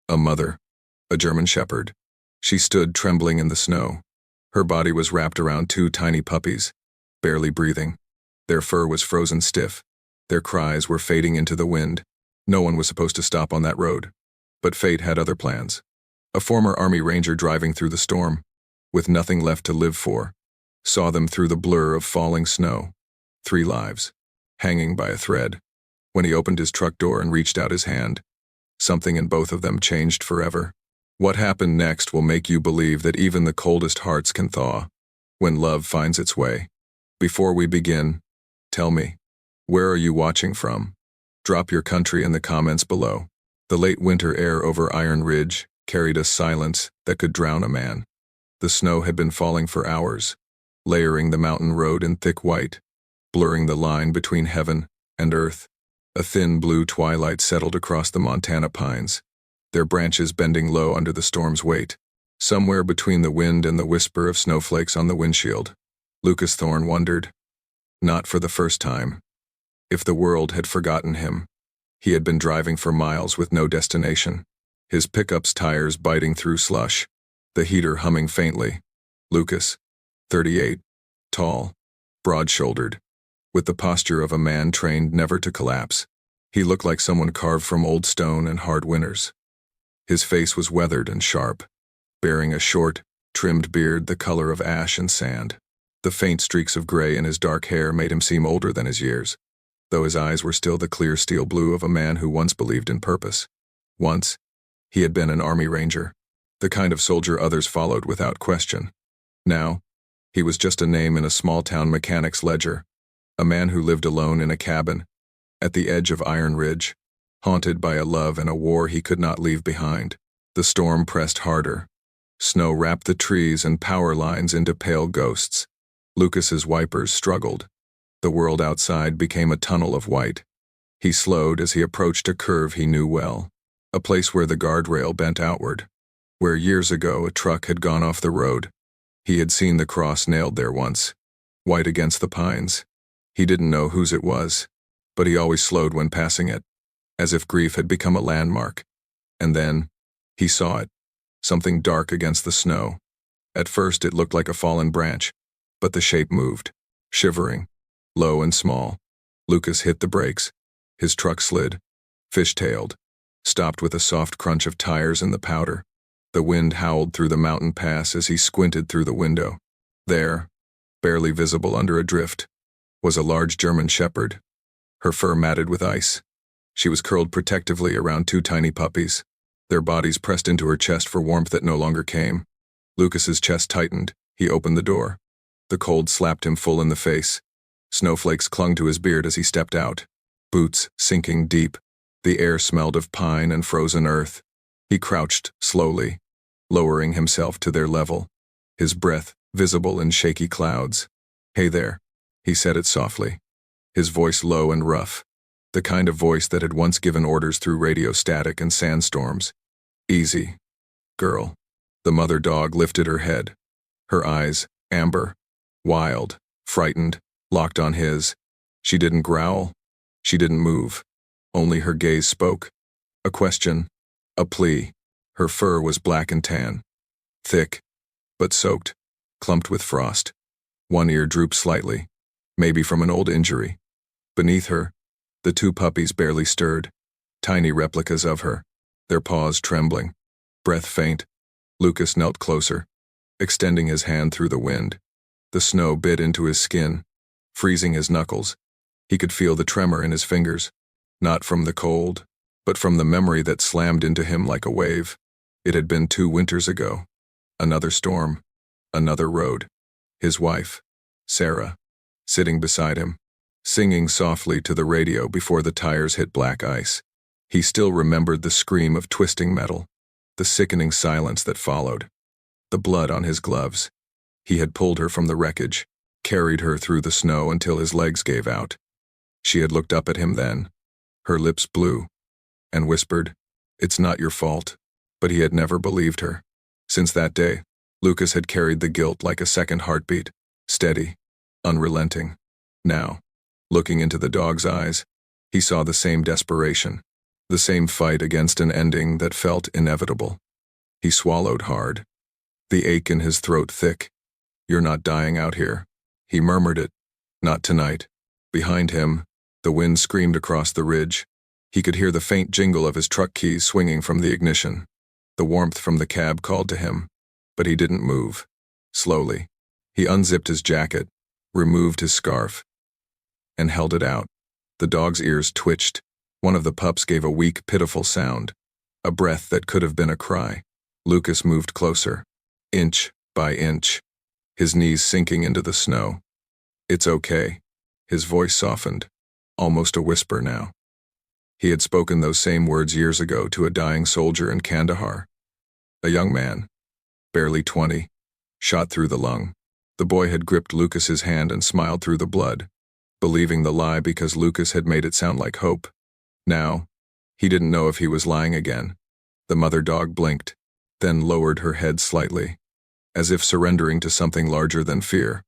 A mother. A German shepherd. She stood trembling in the snow. Her body was wrapped around two tiny puppies, barely breathing. Their fur was frozen stiff. Their cries were fading into the wind. No one was supposed to stop on that road. But fate had other plans. A former Army Ranger driving through the storm, with nothing left to live for, saw them through the blur of falling snow. 3 lives, hanging by a thread. When he opened his truck door and reached out his hand, something in both of them changed forever. What happened next will make you believe that even the coldest hearts can thaw when love finds its way. Before we begin, tell me, where are you watching from? Drop your country in the comments below. The late winter air over Iron Ridge carried a silence that could drown a man. The snow had been falling for hours, layering the mountain road in thick white, blurring the line between heaven and earth. A thin blue twilight settled across the Montana pines, their branches bending low under the storm's weight. Somewhere between the wind and the whisper of snowflakes on the windshield, Lucas Thorne wondered, not for the first time, if the world had forgotten him. He had been driving for miles with no destination, his pickup's tires biting through slush, the heater humming faintly. Lucas, 38, tall, broad-shouldered, with the posture of a man trained never to collapse. He looked like someone carved from old stone and hard winters. His face was weathered and sharp, bearing a short, trimmed beard the color of ash and sand. The faint streaks of gray in his dark hair made him seem older than his years, though his eyes were still the clear steel blue of a man who once believed in purpose. Once, he had been an Army Ranger, the kind of soldier others followed without question. Now, he was just a name in a small-town mechanic's ledger, a man who lived alone in a cabin, at the edge of Iron Ridge, haunted by a love and a war he could not leave behind. The storm pressed harder. Snow wrapped the trees and power lines into pale ghosts. Lucas's wipers struggled. The world outside became a tunnel of white. He slowed as he approached a curve he knew well, a place where the guardrail bent outward, where years ago a truck had gone off the road. He had seen the cross nailed there once, white against the pines. He didn't know whose it was, but he always slowed when passing it, as if grief had become a landmark. And then, he saw it, something dark against the snow. At first it looked like a fallen branch, but the shape moved, shivering, low and small. Lucas hit the brakes. His truck slid, fish-tailed, stopped with a soft crunch of tires in the powder. The wind howled through the mountain pass as he squinted through the window. There, barely visible under a drift, was a large German shepherd, her fur matted with ice. She was curled protectively around 2 tiny puppies, their bodies pressed into her chest for warmth that no longer came. Lucas's chest tightened. He opened the door. The cold slapped him full in the face. Snowflakes clung to his beard as he stepped out, boots sinking deep. The air smelled of pine and frozen earth. He crouched slowly, lowering himself to their level, his breath visible in shaky clouds. "Hey there," he said it softly, his voice low and rough, the kind of voice that had once given orders through radio static and sandstorms. "Easy, girl." The mother dog lifted her head, her eyes, amber, wild, frightened, locked on his. She didn't growl. She didn't move. Only her gaze spoke. A question, a plea. Her fur was black and tan, thick, but soaked, clumped with frost. One ear drooped slightly, maybe from an old injury. Beneath her, the 2 puppies barely stirred, tiny replicas of her, their paws trembling, breath faint. Lucas knelt closer, extending his hand through the wind. The snow bit into his skin, freezing his knuckles. He could feel the tremor in his fingers, not from the cold, but from the memory that slammed into him like a wave. It had been 2 winters ago. Another storm, another road. His wife, Sarah, sitting beside him, singing softly to the radio before the tires hit black ice. He still remembered the scream of twisting metal, the sickening silence that followed, the blood on his gloves. He had pulled her from the wreckage, carried her through the snow until his legs gave out. She had looked up at him then, her lips blue, and whispered, "It's not your fault." But he had never believed her. Since that day, Lucas had carried the guilt like a second heartbeat, steady, unrelenting. Now, looking into the dog's eyes, he saw the same desperation, The same fight against an ending that felt inevitable. He swallowed hard, the ache in his throat thick. "You're not dying out here." He murmured it. "Not tonight." Behind him, the wind screamed across the ridge. He could hear the faint jingle of his truck keys swinging from the ignition. The warmth from the cab called to him, but he didn't move. Slowly, he unzipped his jacket, removed his scarf, and held it out. The dog's ears twitched. One of the pups gave a weak, pitiful sound, a breath that could have been a cry. Lucas moved closer, inch by inch, his knees sinking into the snow. "It's okay." His voice softened, almost a whisper now. He had spoken those same words years ago to a dying soldier in Kandahar. A young man, barely 20, shot through the lung. The boy had gripped Lucas's hand and smiled through the blood, believing the lie because Lucas had made it sound like hope. Now, he didn't know if he was lying again. The mother dog blinked, then lowered her head slightly, as if surrendering to something larger than fear.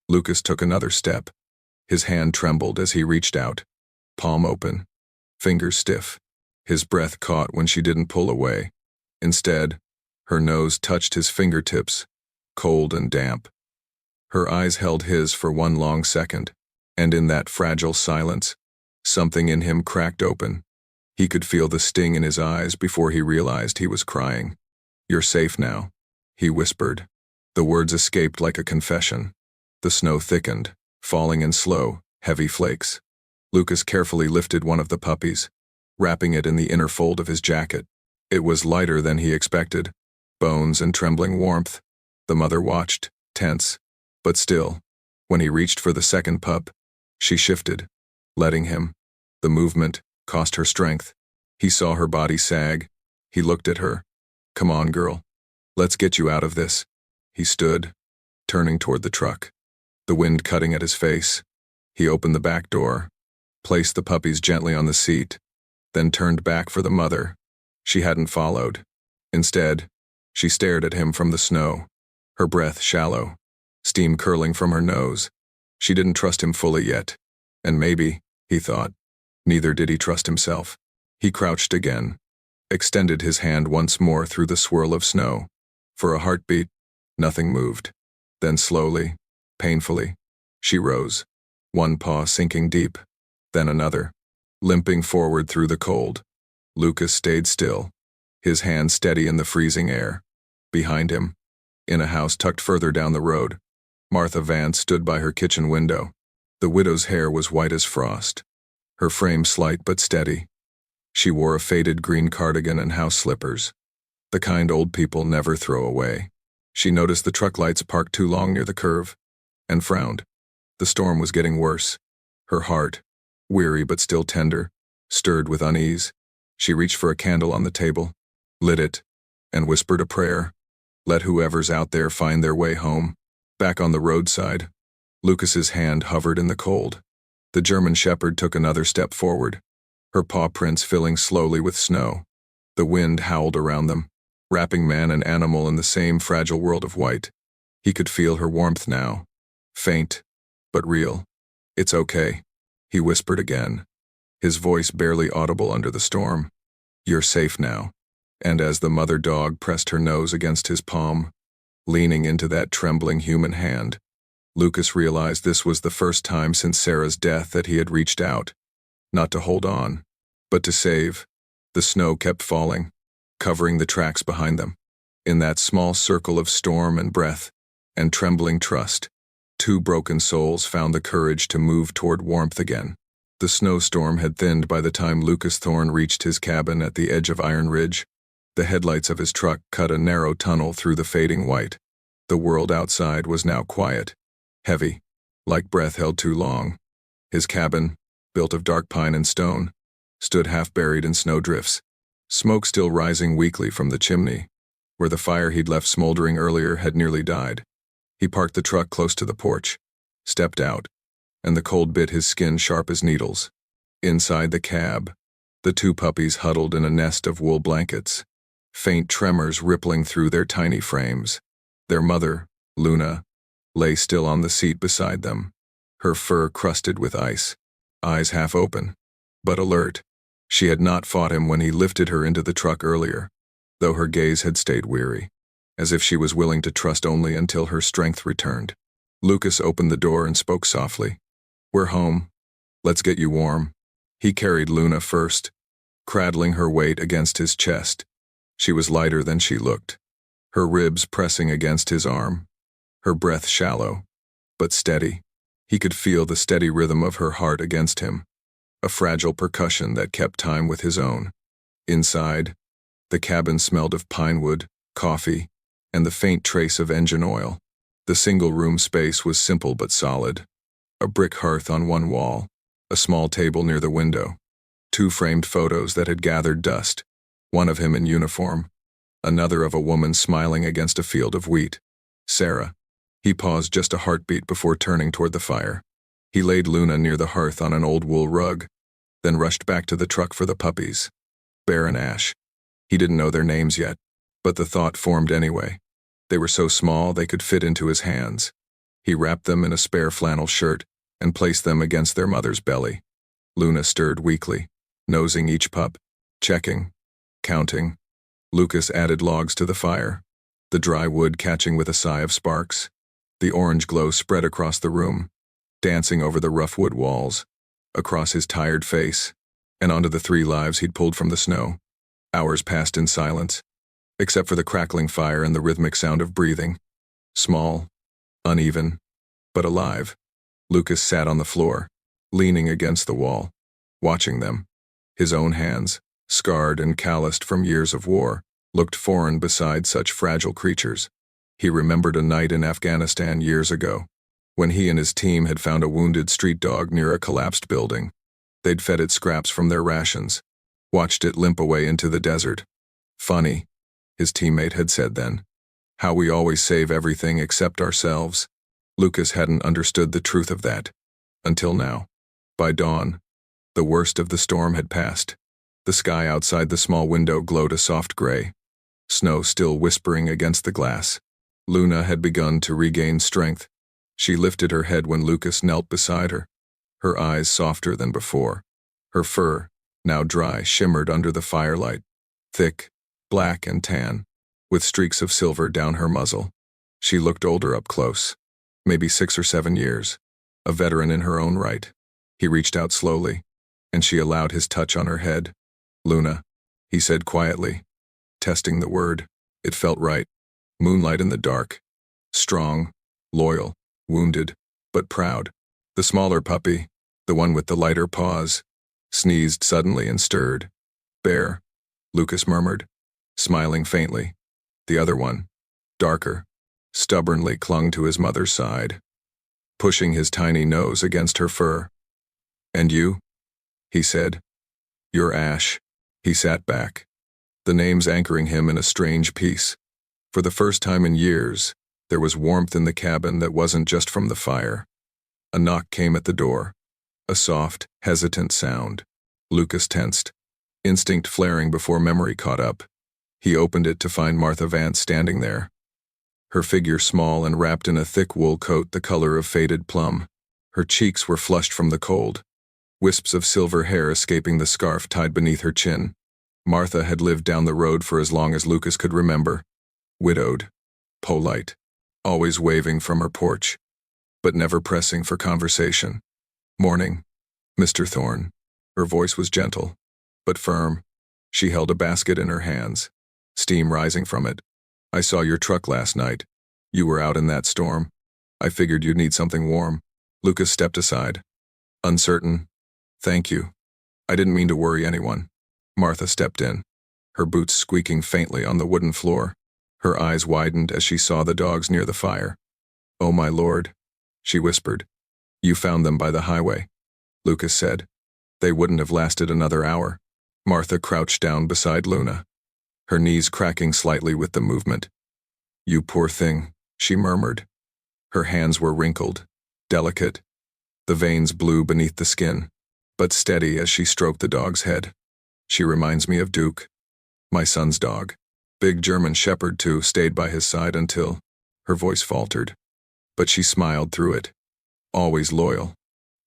Lucas took another step. His hand trembled as he reached out, palm open, fingers stiff. His breath caught when she didn't pull away. Instead, her nose touched his fingertips, cold and damp. Her eyes held his for one long second, and in that fragile silence, something in him cracked open. He could feel the sting in his eyes before he realized he was crying. "You're safe now," he whispered. The words escaped like a confession. The snow thickened, falling in slow, heavy flakes. Lucas carefully lifted one of the puppies, wrapping it in the inner fold of his jacket. It was lighter than he expected, bones and trembling warmth. The mother watched, tense, but still. When he reached for the second pup, she shifted, letting him. The movement cost her strength. He saw her body sag. He looked at her. "Come on, girl. Let's get you out of this." He stood, turning toward the truck, the wind cutting at his face. He opened the back door, placed the puppies gently on the seat, then turned back for the mother. She hadn't followed. Instead, she stared at him from the snow, her breath shallow, steam curling from her nose. She didn't trust him fully yet, and maybe, he thought, neither did he trust himself. He crouched again, extended his hand once more through the swirl of snow. For a heartbeat, nothing moved. Then slowly, painfully, she rose, one paw sinking deep, then another, limping forward through the cold. Lucas stayed still, his hand steady in the freezing air. Behind him, in a house tucked further down the road, Martha Vance stood by her kitchen window. The widow's hair was white as frost, her frame slight but steady. She wore a faded green cardigan and house slippers, the kind old people never throw away. She noticed the truck lights parked too long near the curve, and frowned. The storm was getting worse. Her heart, weary but still tender, stirred with unease. She reached for a candle on the table, lit it, and whispered a prayer. Let whoever's out there find their way home. Back on the roadside, Lucas's hand hovered in the cold. The German shepherd took another step forward, her paw prints filling slowly with snow. The wind howled around them, wrapping man and animal in the same fragile world of white. He could feel her warmth now, faint, but real. "It's okay," he whispered again, his voice barely audible under the storm. "You're safe now." And as the mother dog pressed her nose against his palm, leaning into that trembling human hand, Lucas realized this was the first time since Sarah's death that he had reached out, not to hold on, but to save. The snow kept falling, covering the tracks behind them. In that small circle of storm and breath and trembling trust, two broken souls found the courage to move toward warmth again. The snowstorm had thinned by the time Lucas Thorne reached his cabin at the edge of Iron Ridge. The headlights of his truck cut a narrow tunnel through the fading white. The world outside was now quiet, heavy, like breath held too long. His cabin, built of dark pine and stone, stood half buried in snowdrifts, smoke still rising weakly from the chimney, where the fire he'd left smoldering earlier had nearly died. He parked the truck close to the porch, stepped out, and the cold bit his skin sharp as needles. Inside the cab, the two puppies huddled in a nest of wool blankets, faint tremors rippling through their tiny frames. Their mother, Luna, lay still on the seat beside them, her fur crusted with ice, eyes half open, but alert. She had not fought him when he lifted her into the truck earlier, though her gaze had stayed weary, as if she was willing to trust only until her strength returned. Lucas opened the door and spoke softly. "We're home. Let's get you warm." He carried Luna first, cradling her weight against his chest. She was lighter than she looked, her ribs pressing against his arm, her breath shallow, but steady. He could feel the steady rhythm of her heart against him, a fragile percussion that kept time with his own. Inside, the cabin smelled of pine wood, coffee, and the faint trace of engine oil. The single-room space was simple but solid. A brick hearth on one wall, a small table near the window, 2 framed photos that had gathered dust, one of him in uniform, another of a woman smiling against a field of wheat. Sarah. He paused just a heartbeat before turning toward the fire. He laid Luna near the hearth on an old wool rug, then rushed back to the truck for the puppies. Bear and Ash. He didn't know their names yet, but the thought formed anyway. They were so small they could fit into his hands. He wrapped them in a spare flannel shirt and placed them against their mother's belly. Luna stirred weakly, nosing each pup, checking, counting. Lucas added logs to the fire, the dry wood catching with a sigh of sparks. The orange glow spread across the room, dancing over the rough wood walls, across his tired face, and onto the 3 lives he'd pulled from the snow. Hours passed in silence, except for the crackling fire and the rhythmic sound of breathing. Small, uneven, but alive. Lucas sat on the floor, leaning against the wall, watching them. His own hands, scarred and calloused from years of war, looked foreign beside such fragile creatures. He remembered a night in Afghanistan years ago, when he and his team had found a wounded street dog near a collapsed building. They'd fed it scraps from their rations, watched it limp away into the desert. "Funny," his teammate had said then. "How we always save everything except ourselves." Lucas hadn't understood the truth of that, until now. By dawn, the worst of the storm had passed. The sky outside the small window glowed a soft gray, snow still whispering against the glass. Luna had begun to regain strength. She lifted her head when Lucas knelt beside her, her eyes softer than before. Her fur, now dry, shimmered under the firelight, thick, black and tan, with streaks of silver down her muzzle. She looked older up close, maybe 6 or 7 years, a veteran in her own right. He reached out slowly, and she allowed his touch on her head. "Luna," he said quietly, testing the word. It felt right. Moonlight in the dark. Strong, loyal, wounded, but proud. The smaller puppy, the one with the lighter paws, sneezed suddenly and stirred. "Bear," Lucas murmured, smiling faintly. The other one, darker, stubbornly clung to his mother's side, pushing his tiny nose against her fur. "And you?" he said. "You're Ash." He sat back, the names anchoring him in a strange peace. For the first time in years, there was warmth in the cabin that wasn't just from the fire. A knock came at the door, a soft, hesitant sound. Lucas tensed, instinct flaring before memory caught up. He opened it to find Martha Vance standing there, her figure small and wrapped in a thick wool coat the color of faded plum. Her cheeks were flushed from the cold, wisps of silver hair escaping the scarf tied beneath her chin. Martha had lived down the road for as long as Lucas could remember. Widowed, polite, always waving from her porch, but never pressing for conversation. "Morning, Mr. Thorne." Her voice was gentle, but firm. She held a basket in her hands, steam rising from it. "I saw your truck last night. You were out in that storm. I figured you'd need something warm." Lucas stepped aside, uncertain. "Thank you. I didn't mean to worry anyone." Martha stepped in, her boots squeaking faintly on the wooden floor. Her eyes widened as she saw the dogs near the fire. "Oh my lord," she whispered. "You found them by the highway," Lucas said. "They wouldn't have lasted another hour." Martha crouched down beside Luna, her knees cracking slightly with the movement. "You poor thing," she murmured. Her hands were wrinkled, delicate, the veins blue beneath the skin, but steady as she stroked the dog's head. "She reminds me of Duke, my son's dog. Big German shepherd too, stayed by his side until..." Her voice faltered, but she smiled through it. "Always loyal,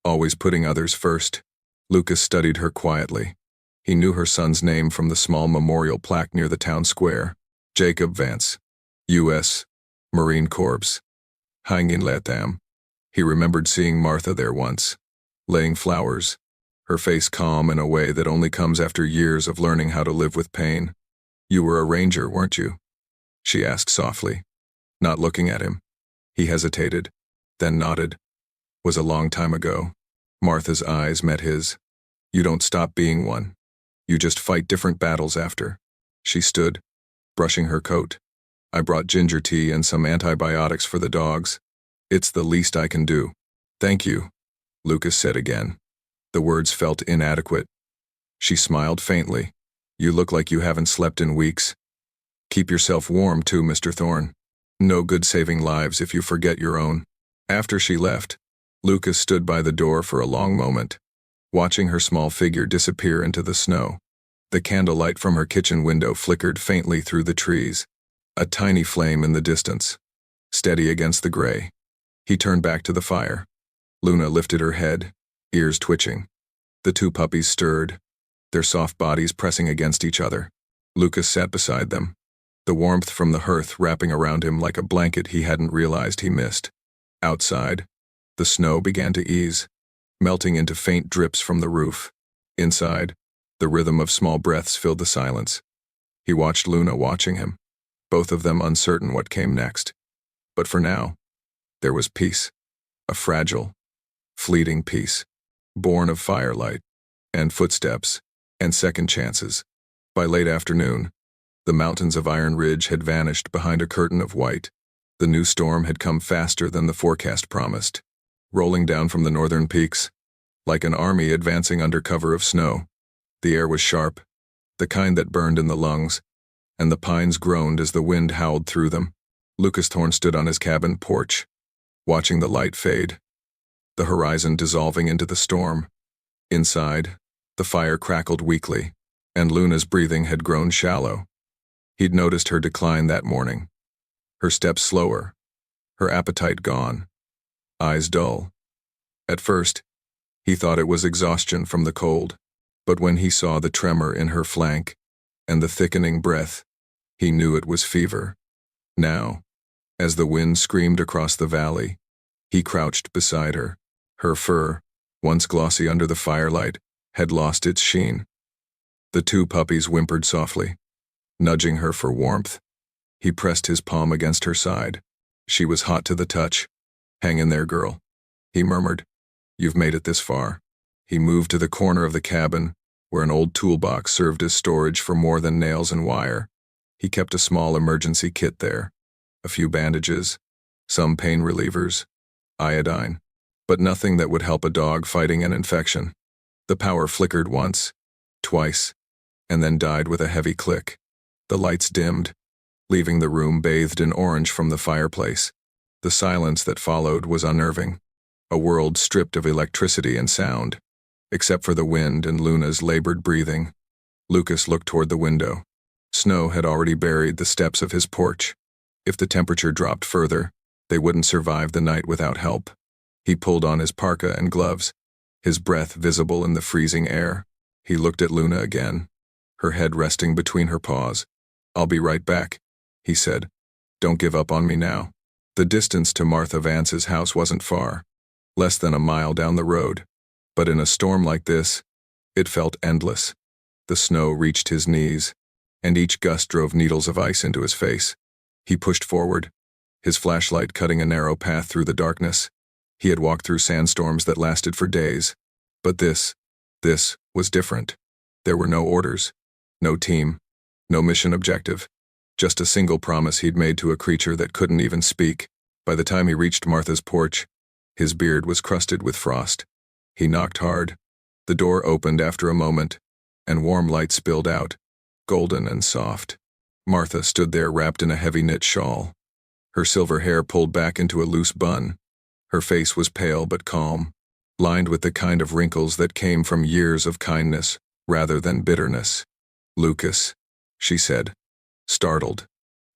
always putting others first." Lucas studied her quietly, He knew her son's name from the small memorial plaque near the town square. Jacob Vance, U.S. Marine Corps. Hanging Latam. He remembered seeing Martha there once, laying flowers, her face calm in a way that only comes after years of learning how to live with pain. "You were a ranger, weren't you?" she asked softly, not looking at him. He hesitated, then nodded. "Was a long time ago." Martha's eyes met his. "You don't stop being one. You just fight different battles after." She stood, brushing her coat. "I brought ginger tea and some antibiotics for the dogs. It's the least I can do." "Thank you," Lucas said again. The words felt inadequate. She smiled faintly. "You look like you haven't slept in weeks. Keep yourself warm too, Mr. Thorne. No good saving lives if you forget your own." After she left, Lucas stood by the door for a long moment, watching her small figure disappear into the snow. The candlelight from her kitchen window flickered faintly through the trees, a tiny flame in the distance, steady against the gray. He turned back to the fire. Luna lifted her head, ears twitching. The two puppies stirred, their soft bodies pressing against each other. Lucas sat beside them, the warmth from the hearth wrapping around him like a blanket he hadn't realized he missed. Outside, the snow began to ease, melting into faint drips from the roof. Inside, the rhythm of small breaths filled the silence. He watched Luna watching him, both of them uncertain what came next. But for now, there was peace, a fragile, fleeting peace, born of firelight, and footsteps, and second chances. By late afternoon, the mountains of Iron Ridge had vanished behind a curtain of white. The new storm had come faster than the forecast promised, rolling down from the northern peaks, like an army advancing under cover of snow. The air was sharp, the kind that burned in the lungs, and the pines groaned as the wind howled through them. Lucas Thorne stood on his cabin porch, watching the light fade, the horizon dissolving into the storm. Inside, the fire crackled weakly, and Luna's breathing had grown shallow. He'd noticed her decline that morning, her steps slower, her appetite gone, eyes dull. At first, he thought it was exhaustion from the cold, but when he saw the tremor in her flank and the thickening breath, he knew it was fever. Now, as the wind screamed across the valley, he crouched beside her. Her fur, once glossy under the firelight, had lost its sheen. The two puppies whimpered softly, nudging her for warmth. He pressed his palm against her side. She was hot to the touch. "Hang in there, girl," he murmured. "You've made it this far." He moved to the corner of the cabin, where an old toolbox served as storage for more than nails and wire. He kept a small emergency kit there, a few bandages, some pain relievers, iodine, but nothing that would help a dog fighting an infection. The power flickered once, twice, and then died with a heavy click. The lights dimmed, leaving the room bathed in orange from the fireplace. The silence that followed was unnerving, a world stripped of electricity and sound, except for the wind and Luna's labored breathing. Lucas looked toward the window. Snow had already buried the steps of his porch. If the temperature dropped further, they wouldn't survive the night without help. He pulled on his parka and gloves, his breath visible in the freezing air. He looked at Luna again, her head resting between her paws. "I'll be right back," he said. "Don't give up on me now." The distance to Martha Vance's house wasn't far, less than a mile down the road, but in a storm like this, it felt endless. The snow reached his knees, and each gust drove needles of ice into his face. He pushed forward, his flashlight cutting a narrow path through the darkness. He had walked through sandstorms that lasted for days, but this was different. There were no orders, no team, no mission objective, just a single promise he'd made to a creature that couldn't even speak. By the time he reached Martha's porch, his beard was crusted with frost. He knocked hard. The door opened after a moment, and warm light spilled out, golden and soft. Martha stood there wrapped in a heavy knit shawl, her silver hair pulled back into a loose bun. Her face was pale but calm, lined with the kind of wrinkles that came from years of kindness rather than bitterness. "Lucas," she said, startled.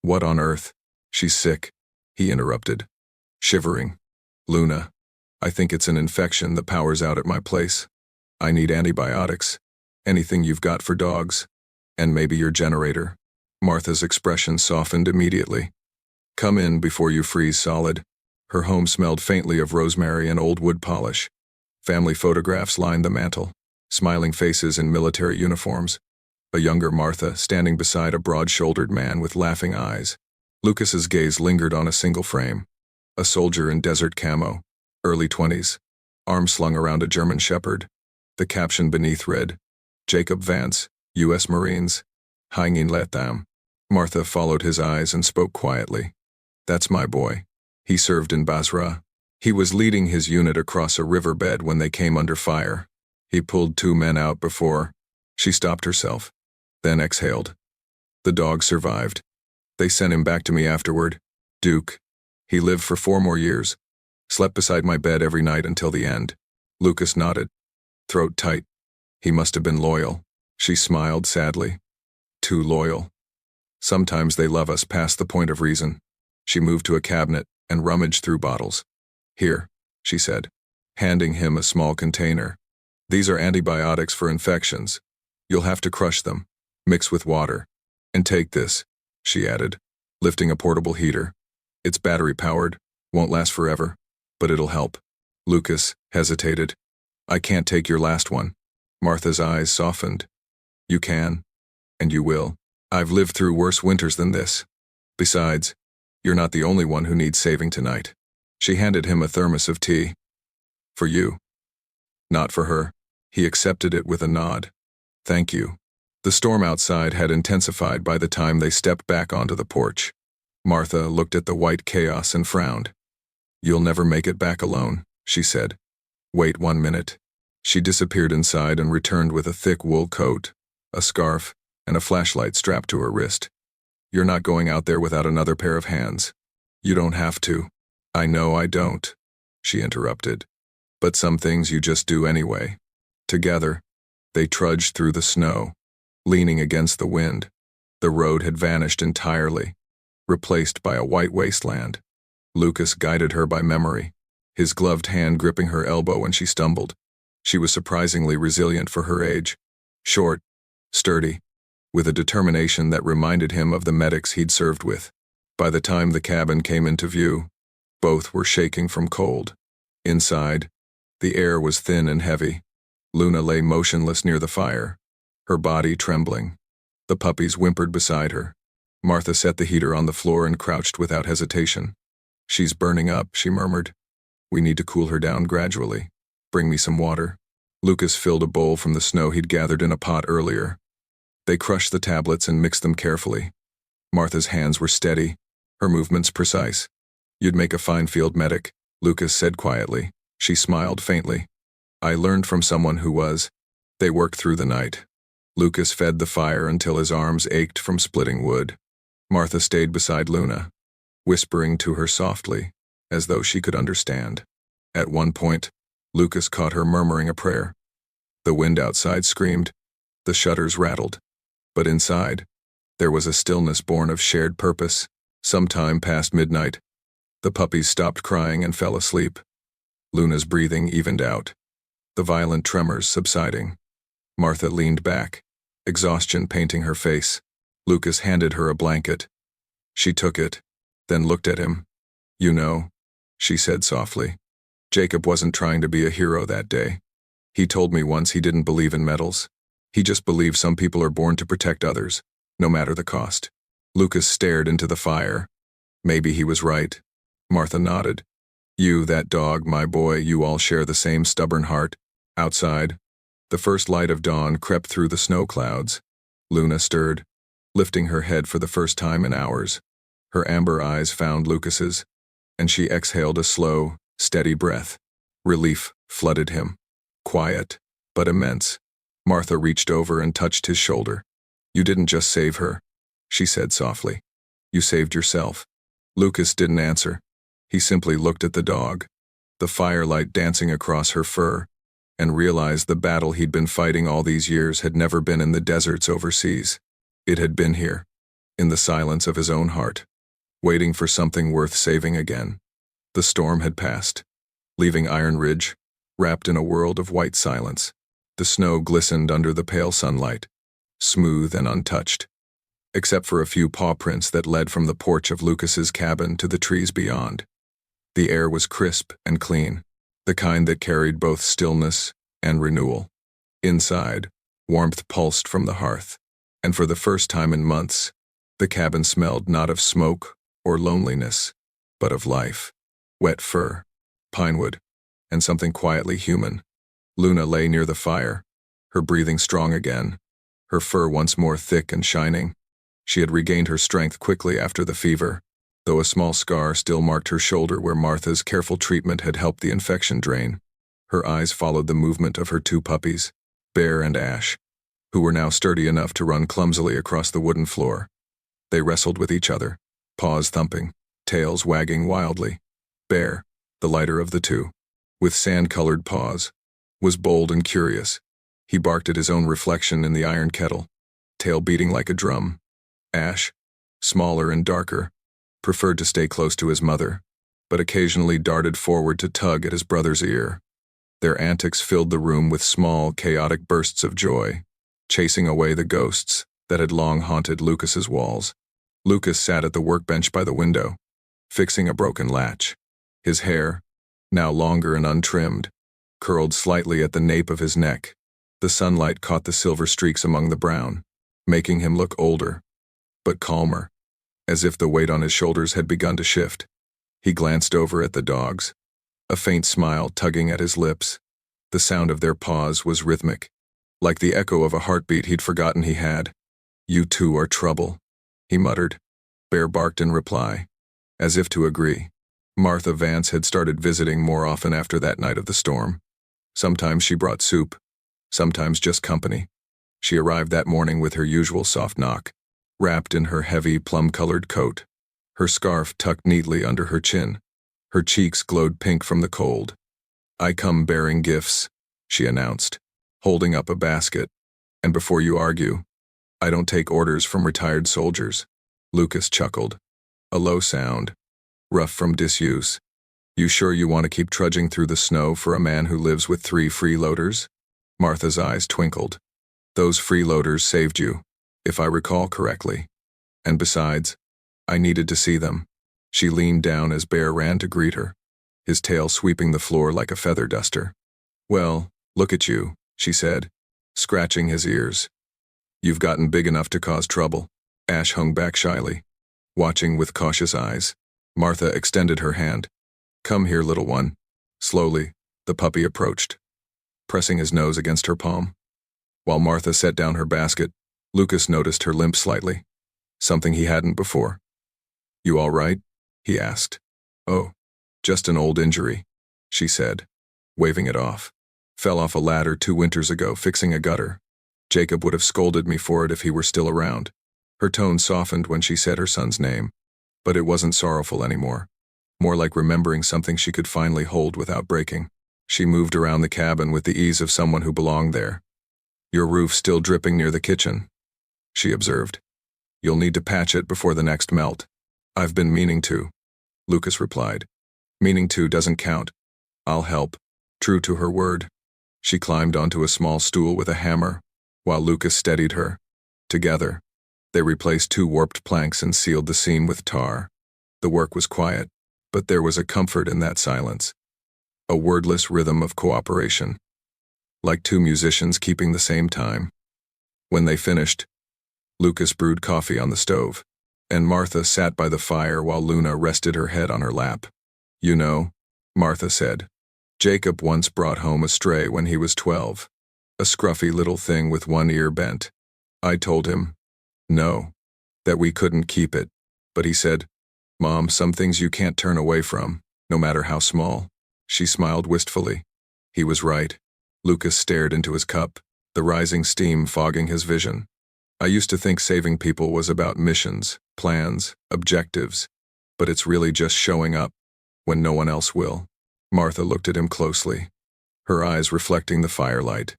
"What on earth?" "She's sick," he interrupted, shivering. "Luna, I think it's an infection. The power's out at my place. I need antibiotics." Anything you've got for dogs. And maybe your generator. Martha's expression softened immediately. Come in before you freeze solid. Her home smelled faintly of rosemary and old wood polish. Family photographs lined the mantel, smiling faces in military uniforms. A younger Martha standing beside a broad-shouldered man with laughing eyes. Lucas's gaze lingered on a single frame. A soldier in desert camo, early 20s, arm slung around a German shepherd. The caption beneath read, Jacob Vance, U.S. Marines. Hanging Letam. Martha followed his eyes and spoke quietly. That's my boy. He served in Basra. He was leading his unit across a riverbed when they came under fire. He pulled 2 men out before. She stopped herself, then exhaled. The dog survived. They sent him back to me afterward. Duke. He lived for 4 more years. Slept beside my bed every night until the end. Lucas nodded, throat tight. He must have been loyal. She smiled sadly. Too loyal. Sometimes they love us past the point of reason. She moved to a cabinet and rummaged through bottles. Here, she said, handing him a small container. These are antibiotics for infections. You'll have to crush them, mix with water. And take this, she added, lifting a portable heater. It's battery-powered, won't last forever, but it'll help. Lucas hesitated. I can't take your last one. Martha's eyes softened. You can, and you will. I've lived through worse winters than this. Besides, you're not the only one who needs saving tonight. She handed him a thermos of tea. For you. Not for her. He accepted it with a nod. Thank you. The storm outside had intensified by the time they stepped back onto the porch. Martha looked at the white chaos and frowned. You'll never make it back alone, she said. Wait 1 minute. She disappeared inside and returned with a thick wool coat, a scarf, and a flashlight strapped to her wrist. You're not going out there without another pair of hands. You don't have to. I know I don't, she interrupted. But some things you just do anyway. Together, they trudged through the snow, leaning against the wind. The road had vanished entirely, replaced by a white wasteland. Lucas guided her by memory, his gloved hand gripping her elbow when she stumbled. She was surprisingly resilient for her age. Short, sturdy, with a determination that reminded him of the medics he'd served with. By the time the cabin came into view, both were shaking from cold. Inside, the air was thin and heavy. Luna lay motionless near the fire, her body trembling. The puppies whimpered beside her. Martha set the heater on the floor and crouched without hesitation. She's burning up, she murmured. We need to cool her down gradually. Bring me some water. Lucas filled a bowl from the snow he'd gathered in a pot earlier. They crushed the tablets and mixed them carefully. Martha's hands were steady, her movements precise. You'd make a fine field medic, Lucas said quietly. She smiled faintly. I learned from someone who was. They worked through the night. Lucas fed the fire until his arms ached from splitting wood. Martha stayed beside Luna, whispering to her softly, as though she could understand. At one point, Lucas caught her murmuring a prayer. The wind outside screamed. The shutters rattled. But inside, there was a stillness born of shared purpose. Sometime past midnight, the puppies stopped crying and fell asleep. Luna's breathing evened out, the violent tremors subsiding. Martha leaned back, exhaustion painting her face. Lucas handed her a blanket. She took it, then looked at him. You know, she said softly. Jacob wasn't trying to be a hero that day. He told me once he didn't believe in medals. He just believed some people are born to protect others, no matter the cost. Lucas stared into the fire. Maybe he was right. Martha nodded. You, that dog, my boy, you all share the same stubborn heart. Outside, the first light of dawn crept through the snow clouds. Luna stirred, lifting her head for the first time in hours. Her amber eyes found Lucas's, and she exhaled a slow, steady breath. Relief flooded him. Quiet, but immense. Martha reached over and touched his shoulder. You didn't just save her, she said softly. You saved yourself. Lucas didn't answer. He simply looked at the dog, the firelight dancing across her fur, and realized the battle he'd been fighting all these years had never been in the deserts overseas. It had been here, in the silence of his own heart, waiting for something worth saving again. The storm had passed, leaving Iron Ridge, wrapped in a world of white silence. The snow glistened under the pale sunlight, smooth and untouched, except for a few paw prints that led from the porch of Lucas's cabin to the trees beyond. The air was crisp and clean, the kind that carried both stillness and renewal. Inside, warmth pulsed from the hearth, and for the first time in months, the cabin smelled not of smoke or loneliness, but of life. Wet fur, pinewood, and something quietly human. Luna lay near the fire, her breathing strong again, her fur once more thick and shining. She had regained her strength quickly after the fever, though a small scar still marked her shoulder where Martha's careful treatment had helped the infection drain. Her eyes followed the movement of her two puppies, Bear and Ash, who were now sturdy enough to run clumsily across the wooden floor. They wrestled with each other, paws thumping, tails wagging wildly. Bear, the lighter of the two, with sand-colored paws, was bold and curious. He barked at his own reflection in the iron kettle, tail beating like a drum. Ash, smaller and darker, preferred to stay close to his mother, but occasionally darted forward to tug at his brother's ear. Their antics filled the room with small, chaotic bursts of joy, chasing away the ghosts that had long haunted Lucas's walls. Lucas sat at the workbench by the window, fixing a broken latch. His hair, now longer and untrimmed, curled slightly at the nape of his neck. The sunlight caught the silver streaks among the brown, making him look older, but calmer, as if the weight on his shoulders had begun to shift. He glanced over at the dogs, a faint smile tugging at his lips. The sound of their paws was rhythmic, like the echo of a heartbeat he'd forgotten he had. "You two are trouble," he muttered. Bear barked in reply, as if to agree. Martha Vance had started visiting more often after that night of the storm. Sometimes she brought soup, sometimes just company. She arrived that morning with her usual soft knock, wrapped in her heavy plum-colored coat, her scarf tucked neatly under her chin. Her cheeks glowed pink from the cold. "I come bearing gifts," she announced, holding up a basket. "And before you argue, I don't take orders from retired soldiers." Lucas chuckled, a low sound, rough from disuse. "You sure you want to keep trudging through the snow for a man who lives with 3 freeloaders?" Martha's eyes twinkled. "Those freeloaders saved you, if I recall correctly. And besides, I needed to see them." She leaned down as Bear ran to greet her, his tail sweeping the floor like a feather duster. "Well, look at you," she said, scratching his ears. "You've gotten big enough to cause trouble." Ash hung back shyly, watching with cautious eyes. Martha extended her hand. "Come here, little one." Slowly, the puppy approached, pressing his nose against her palm. While Martha set down her basket, Lucas noticed her limp slightly, something he hadn't before. "You all right?" he asked. "Oh, just an old injury," she said, waving it off. "Fell off a ladder 2 winters ago fixing a gutter. Jacob would have scolded me for it if he were still around." Her tone softened when she said her son's name, but it wasn't sorrowful anymore, more like remembering something she could finally hold without breaking. She moved around the cabin with the ease of someone who belonged there. "Your roof's still dripping near the kitchen," she observed. "You'll need to patch it before the next melt." "I've been meaning to," Lucas replied. "Meaning to doesn't count. I'll help." True to her word, she climbed onto a small stool with a hammer, while Lucas steadied her. Together, they replaced 2 warped planks and sealed the seam with tar. The work was quiet, but there was a comfort in that silence, a wordless rhythm of cooperation, like 2 musicians keeping the same time. When they finished, Lucas brewed coffee on the stove, and Martha sat by the fire while Luna rested her head on her lap. "You know," Martha said, "Jacob once brought home a stray when he was 12, a scruffy little thing with one ear bent. I told him, no, that we couldn't keep it, but he said, 'Mom, some things you can't turn away from, no matter how small.'" She smiled wistfully. He was right. Lucas stared into his cup, the rising steam fogging his vision. "I used to think saving people was about missions, plans, objectives, but it's really just showing up when no one else will." Martha looked at him closely, her eyes reflecting the firelight.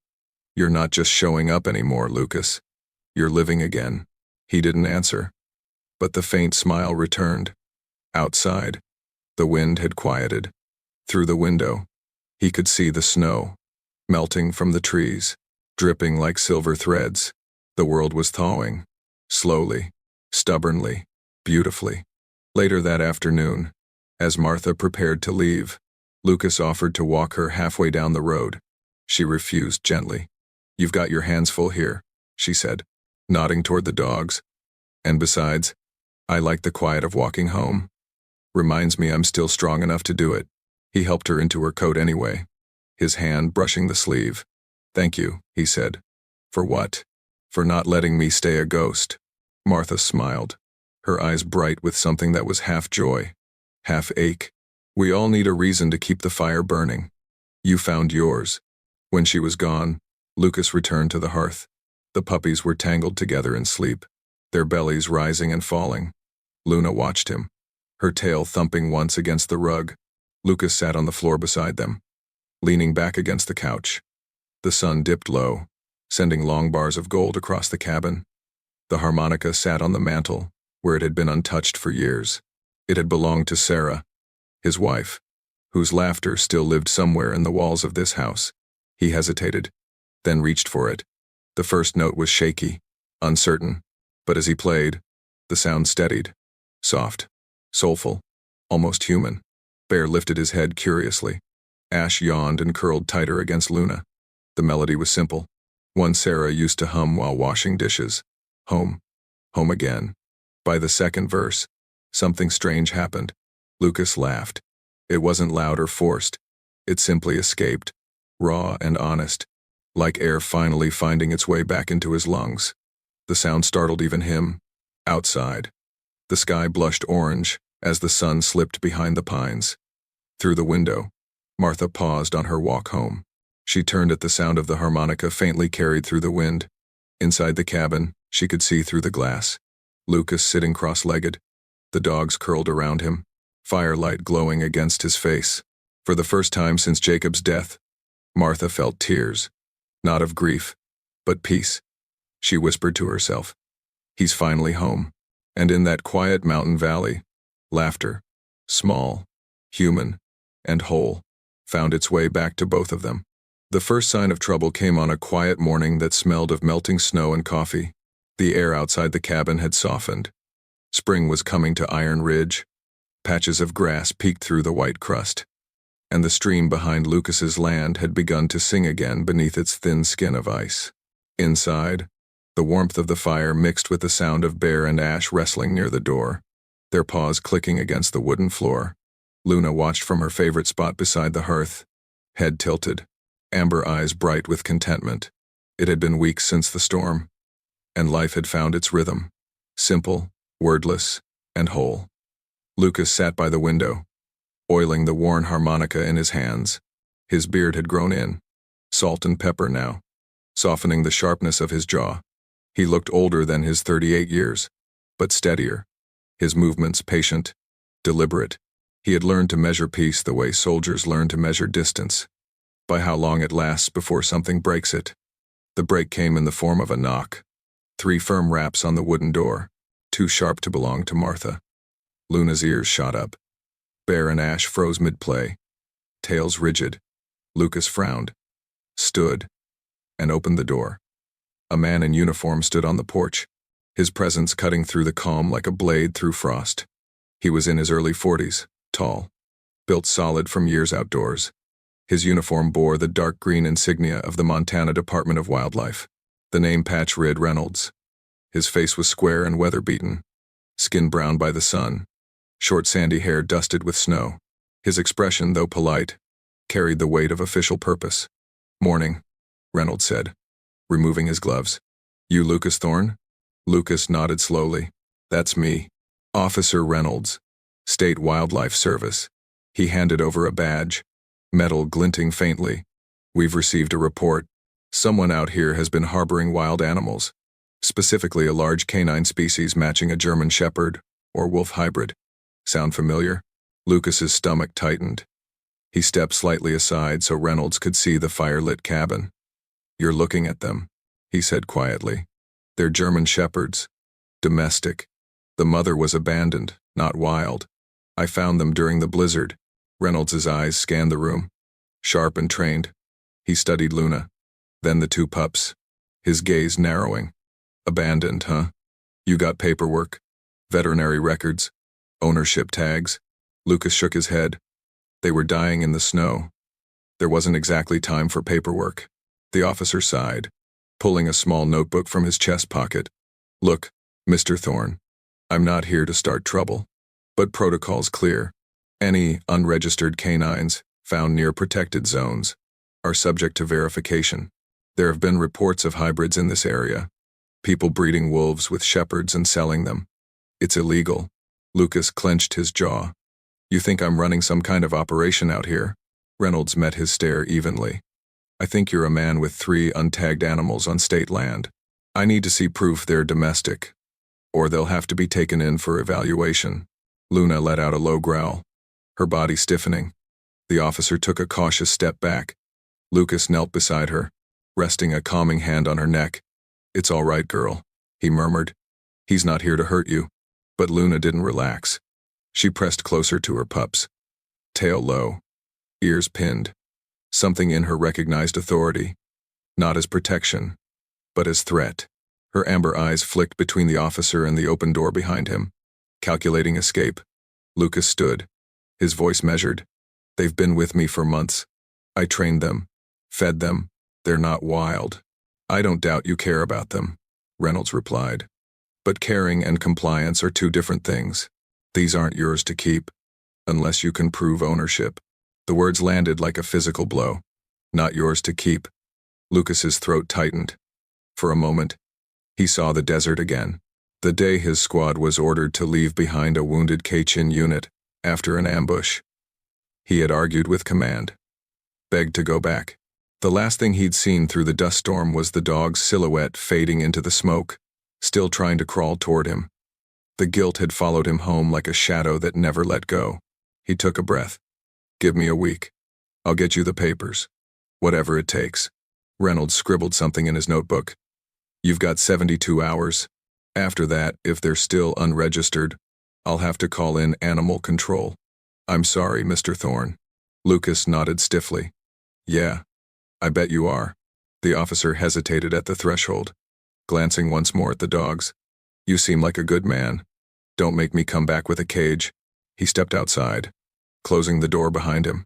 "You're not just showing up anymore, Lucas. You're living again." He didn't answer, but the faint smile returned. Outside, the wind had quieted. Through the window, he could see the snow, melting from the trees. dripping like silver threads. The world was thawing. Slowly, stubbornly, beautifully. Later that afternoon, as Martha prepared to leave, Lucas offered to walk her halfway down the road. She refused gently. "You've got your hands full here," she said, nodding toward the dogs. "And besides, I like the quiet of walking home. Reminds me I'm still strong enough to do it." He helped her into her coat anyway, his hand brushing the sleeve. "Thank you," he said. "For what?" "For not letting me stay a ghost." Martha smiled, her eyes bright with something that was half joy, half ache. "We all need a reason to keep the fire burning. You found yours." When she was gone, Lucas returned to the hearth. The puppies were tangled together in sleep, their bellies rising and falling. Luna watched him, her tail thumping once against the rug. Lucas sat on the floor beside them, leaning back against the couch. The sun dipped low, sending long bars of gold across the cabin. The harmonica sat on the mantel, where it had been untouched for years. It had belonged to Sarah, his wife, whose laughter still lived somewhere in the walls of this house. He hesitated, then reached for it. The first note was shaky, uncertain, but as he played, the sound steadied, soft, soulful, almost human. Bear lifted his head curiously. Ash yawned and curled tighter against Luna. The melody was simple, one Sarah used to hum while washing dishes. Home, home again. By the second verse, something strange happened. Lucas laughed. It wasn't loud or forced. It simply escaped, raw and honest, like air finally finding its way back into his lungs. The sound startled even him. Outside, the sky blushed orange as the sun slipped behind the pines. Through the window, Martha paused on her walk home. She turned at the sound of the harmonica faintly carried through the wind. Inside the cabin, she could see through the glass. Lucas sitting cross-legged, the dogs curled around him, firelight glowing against his face. For the first time since Jacob's death, Martha felt tears, not of grief, but peace. She whispered to herself, "He's finally home." And in that quiet mountain valley, laughter, small, human, and whole, found its way back to both of them. The first sign of trouble came on a quiet morning that smelled of melting snow and coffee. The air outside the cabin had softened. Spring was coming to Iron Ridge. Patches of grass peeked through the white crust, and the stream behind Lucas's land had begun to sing again beneath its thin skin of ice. Inside, the warmth of the fire mixed with the sound of Bear and Ash wrestling near the door, their paws clicking against the wooden floor. Luna watched from her favorite spot beside the hearth, head tilted, amber eyes bright with contentment. It had been weeks since the storm, and life had found its rhythm, simple, wordless, and whole. Lucas sat by the window, oiling the worn harmonica in his hands. His beard had grown in, salt and pepper now, softening the sharpness of his jaw. He looked older than his 38 years, but steadier, his movements patient, deliberate. He had learned to measure peace the way soldiers learn to measure distance, by how long it lasts before something breaks it. The break came in the form of a knock, 3 firm raps on the wooden door, too sharp to belong to Martha. Luna's ears shot up. Bear and Ash froze mid-play, tails rigid. Lucas frowned, stood, and opened the door. A man in uniform stood on the porch, his presence cutting through the calm like a blade through frost. He was in his early 40s, tall, built solid from years outdoors. His uniform bore the dark green insignia of the Montana Department of Wildlife. The name patch read Reynolds. His face was square and weather-beaten, skin browned by the sun, short sandy hair dusted with snow. His expression, though polite, carried the weight of official purpose. "Morning," Reynolds said, removing his gloves. "You Lucas Thorne?" Lucas nodded slowly. "That's me. Officer Reynolds, State Wildlife Service." He handed over a badge, metal glinting faintly. "We've received a report. Someone out here has been harboring wild animals, specifically a large canine species matching a German Shepherd or wolf hybrid. Sound familiar?" Lucas's stomach tightened. He stepped slightly aside so Reynolds could see the fire-lit cabin. "You're looking at them," he said quietly. "They're German Shepherds. Domestic. The mother was abandoned, not wild. I found them during the blizzard." Reynolds' eyes scanned the room. Sharp and trained, he studied Luna. Then the two pups. His gaze narrowing. Abandoned, huh? You got paperwork? Veterinary records? Ownership tags? Lucas shook his head. They were dying in the snow. There wasn't exactly time for paperwork. The officer sighed, pulling a small notebook from his chest pocket. Look, Mr. Thorne, I'm not here to start trouble. But protocol's clear. Any unregistered canines found near protected zones are subject to verification. There have been reports of hybrids in this area. People breeding wolves with shepherds and selling them. It's illegal. Lucas clenched his jaw. You think I'm running some kind of operation out here? Reynolds met his stare evenly. I think you're a man with 3 untagged animals on state land. I need to see proof they're domestic, or they'll have to be taken in for evaluation. Luna let out a low growl, her body stiffening. The officer took a cautious step back. Lucas knelt beside her, resting a calming hand on her neck. It's all right, girl, he murmured. He's not here to hurt you. But Luna didn't relax. She pressed closer to her pups, tail low, ears pinned. Something in her recognized authority, not as protection, but as threat. Her amber eyes flicked between the officer and the open door behind him. Calculating escape. Lucas stood, his voice measured. They've been with me for months. I trained them, fed them. They're not wild. I don't doubt you care about them, Reynolds replied. But caring and compliance are 2 different things. These aren't yours to keep, unless you can prove ownership. The words landed like a physical blow. Not yours to keep. Lucas's throat tightened. For a moment, he saw the desert again. The day his squad was ordered to leave behind a wounded Kachin unit after an ambush. He had argued with command, begged to go back. The last thing he'd seen through the dust storm was the dog's silhouette fading into the smoke, still trying to crawl toward him. The guilt had followed him home like a shadow that never let go. He took a breath. Give me a week. I'll get you the papers. Whatever it takes. Reynolds scribbled something in his notebook. You've got 72 hours. After that, if they're still unregistered, I'll have to call in animal control. I'm sorry, Mr. Thorne. Lucas nodded stiffly. Yeah, I bet you are. The officer hesitated at the threshold, glancing once more at the dogs. You seem like a good man. Don't make me come back with a cage. He stepped outside, closing the door behind him.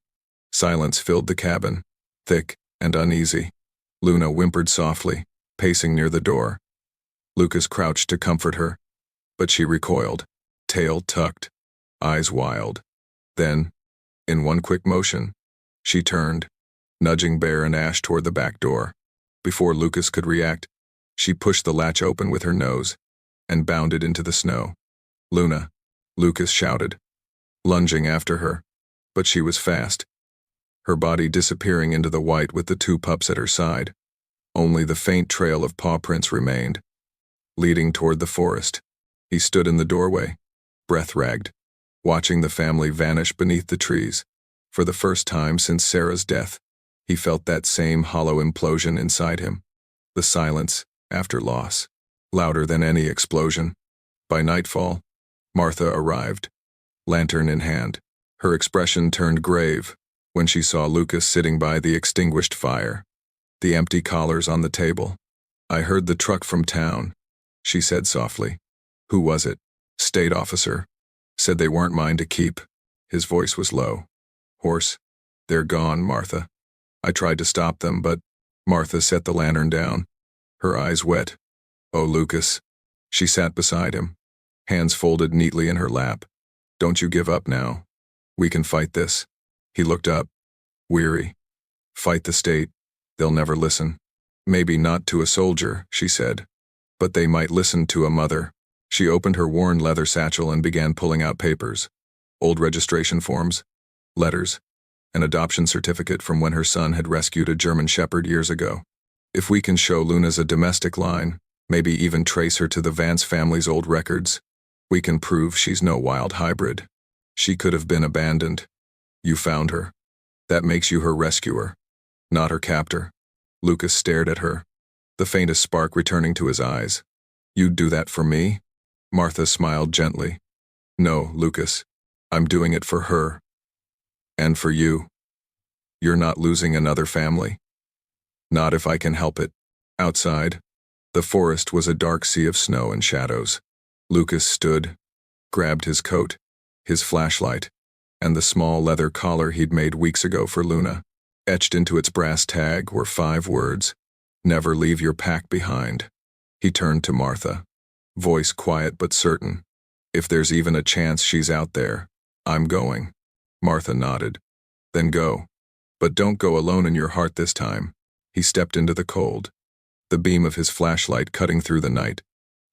Silence filled the cabin, thick and uneasy. Luna whimpered softly, pacing near the door. Lucas crouched to comfort her, but she recoiled, tail tucked, eyes wild. Then, in one quick motion, she turned, nudging Bear and Ash toward the back door. Before Lucas could react, she pushed the latch open with her nose and bounded into the snow. Luna, Lucas shouted, lunging after her, but she was fast, her body disappearing into the white with the 2 pups at her side. Only the faint trail of paw prints remained, leading toward the forest. He stood in the doorway, breath-ragged, watching the family vanish beneath the trees. For the first time since Sarah's death, he felt that same hollow implosion inside him. The silence, after loss, louder than any explosion. By nightfall, Martha arrived, lantern in hand. Her expression turned grave when she saw Lucas sitting by the extinguished fire, the empty collars on the table. I heard the truck from town, she said softly. Who was it? State officer. Said they weren't mine to keep. His voice was low, hoarse. They're gone, Martha. I tried to stop them, but Martha set the lantern down, her eyes wet. Oh, Lucas. She sat beside him, hands folded neatly in her lap. Don't you give up now. We can fight this. He looked up, weary. Fight the state. They'll never listen. Maybe not to a soldier, she said, but they might listen to a mother. She opened her worn leather satchel and began pulling out papers. Old registration forms, letters, an adoption certificate from when her son had rescued a German shepherd years ago. If we can show Luna's a domestic line, maybe even trace her to the Vance family's old records, we can prove she's no wild hybrid. She could have been abandoned. You found her. That makes you her rescuer, not her captor. Lucas stared at her, the faintest spark returning to his eyes. You'd do that for me? Martha smiled gently. No, Lucas. I'm doing it for her. And for you. You're not losing another family. Not if I can help it. Outside, the forest was a dark sea of snow and shadows. Lucas stood, grabbed his coat, his flashlight, and the small leather collar he'd made weeks ago for Luna. Etched into its brass tag were 5 words: "Never leave your pack behind." He turned to Martha, voice quiet but certain. "If there's even a chance she's out there, I'm going." Martha nodded. "Then go. But don't go alone in your heart this time." He stepped into the cold, the beam of his flashlight cutting through the night.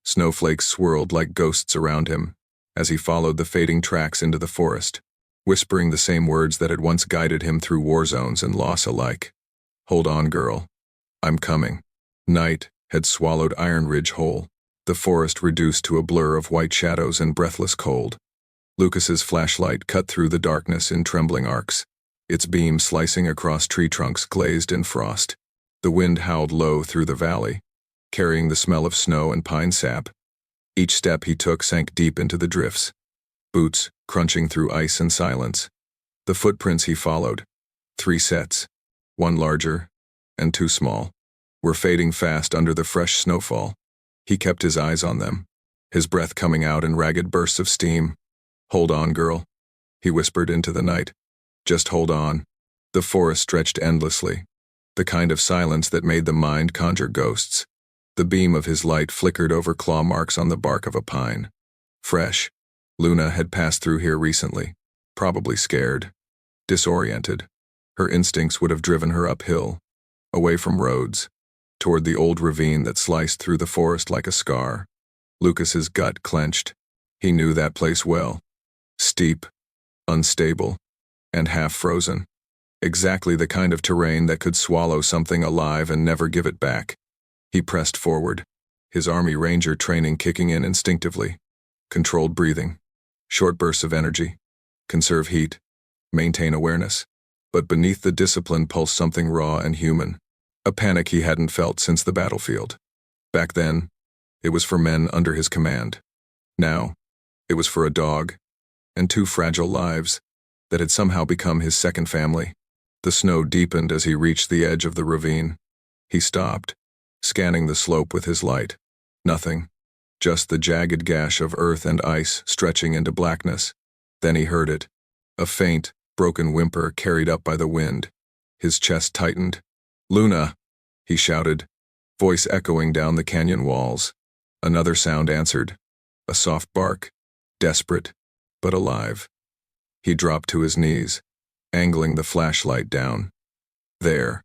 Snowflakes swirled like ghosts around him as he followed the fading tracks into the forest, whispering the same words that had once guided him through war zones and loss alike. "Hold on, girl. I'm coming." Night had swallowed Iron Ridge whole, the forest reduced to a blur of white shadows and breathless cold. Lucas's flashlight cut through the darkness in trembling arcs, its beam slicing across tree trunks glazed in frost. The wind howled low through the valley, carrying the smell of snow and pine sap. Each step he took sank deep into the drifts, boots crunching through ice and silence. The footprints he followed, 3 sets, 1 larger and 2 small, were fading fast under the fresh snowfall. He kept his eyes on them, his breath coming out in ragged bursts of steam. "Hold on, girl," he whispered into the night. "Just hold on." The forest stretched endlessly, the kind of silence that made the mind conjure ghosts. The beam of his light flickered over claw marks on the bark of a pine. Fresh. Luna had passed through here recently, probably scared, disoriented. Her instincts would have driven her uphill, away from roads, toward the old ravine that sliced through the forest like a scar. Lucas's gut clenched. He knew that place well. Steep, unstable, and half frozen. Exactly the kind of terrain that could swallow something alive and never give it back. He pressed forward, his Army Ranger training kicking in instinctively. Controlled breathing, short bursts of energy, conserve heat, maintain awareness. But beneath the discipline pulsed something raw and human, a panic he hadn't felt since the battlefield. Back then, it was for men under his command. Now, it was for a dog, and 2 fragile lives that had somehow become his second family. The snow deepened as he reached the edge of the ravine. He stopped, scanning the slope with his light. Nothing, just the jagged gash of earth and ice stretching into blackness. Then he heard it, a faint, broken whimper carried up by the wind. His chest tightened. "Luna!" he shouted, voice echoing down the canyon walls. Another sound answered, a soft bark, desperate, but alive. He dropped to his knees, angling the flashlight down. There,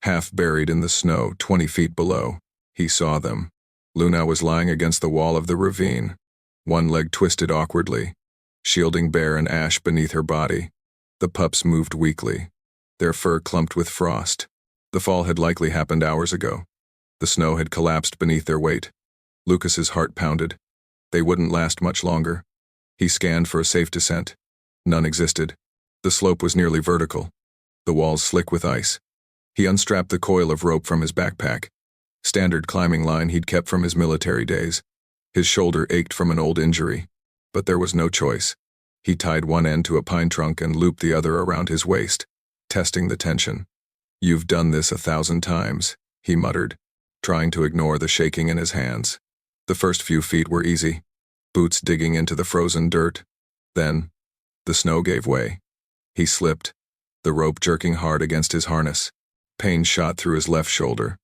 half buried in the snow 20 feet below, he saw them. Luna was lying against the wall of the ravine, one leg twisted awkwardly, shielding bear and ash beneath her body. The pups moved weakly, their fur clumped with frost. The fall had likely happened hours ago. The snow had collapsed beneath their weight. Lucas's heart pounded. They wouldn't last much longer. He scanned for a safe descent. None existed. The slope was nearly vertical, the walls slick with ice. He unstrapped the coil of rope from his backpack, standard climbing line he'd kept from his military days. His shoulder ached from an old injury, but there was no choice. He tied one end to a pine trunk and looped the other around his waist, testing the tension. "You've done this 1,000 times, he muttered, trying to ignore the shaking in his hands. The first few feet were easy, boots digging into the frozen dirt. Then, the snow gave way. He slipped, the rope jerking hard against his harness. Pain shot through his left shoulder,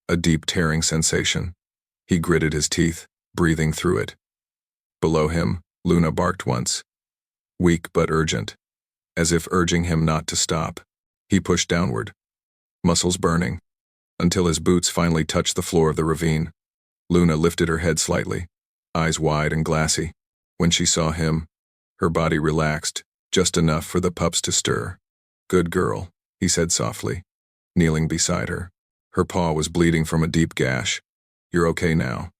a deep tearing sensation. He gritted his teeth, breathing through it. Below him, Luna barked once, weak but urgent, as if urging him not to stop. He pushed downward, muscles burning, until his boots finally touched the floor of the ravine. Luna lifted her head slightly, eyes wide and glassy. When she saw him, her body relaxed, just enough for the pups to stir. "Good girl," he said softly, kneeling beside her. Her paw was bleeding from a deep gash. "You're okay now.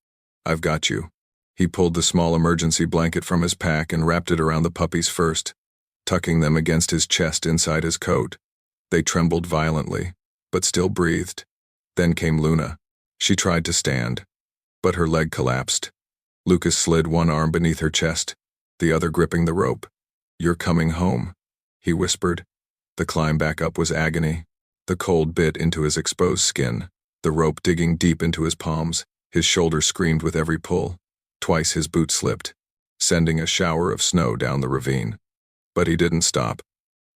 I've got you." He pulled the small emergency blanket from his pack and wrapped it around the puppies first, tucking them against his chest inside his coat. They trembled violently, but still breathed. Then came Luna. She tried to stand, but her leg collapsed. Lucas slid one arm beneath her chest, the other gripping the rope. "You're coming home," he whispered. The climb back up was agony, The cold bit into his exposed skin, the rope digging deep into his palms. His shoulder screamed with every pull. Twice his boot slipped, sending a shower of snow down the ravine. But he didn't stop.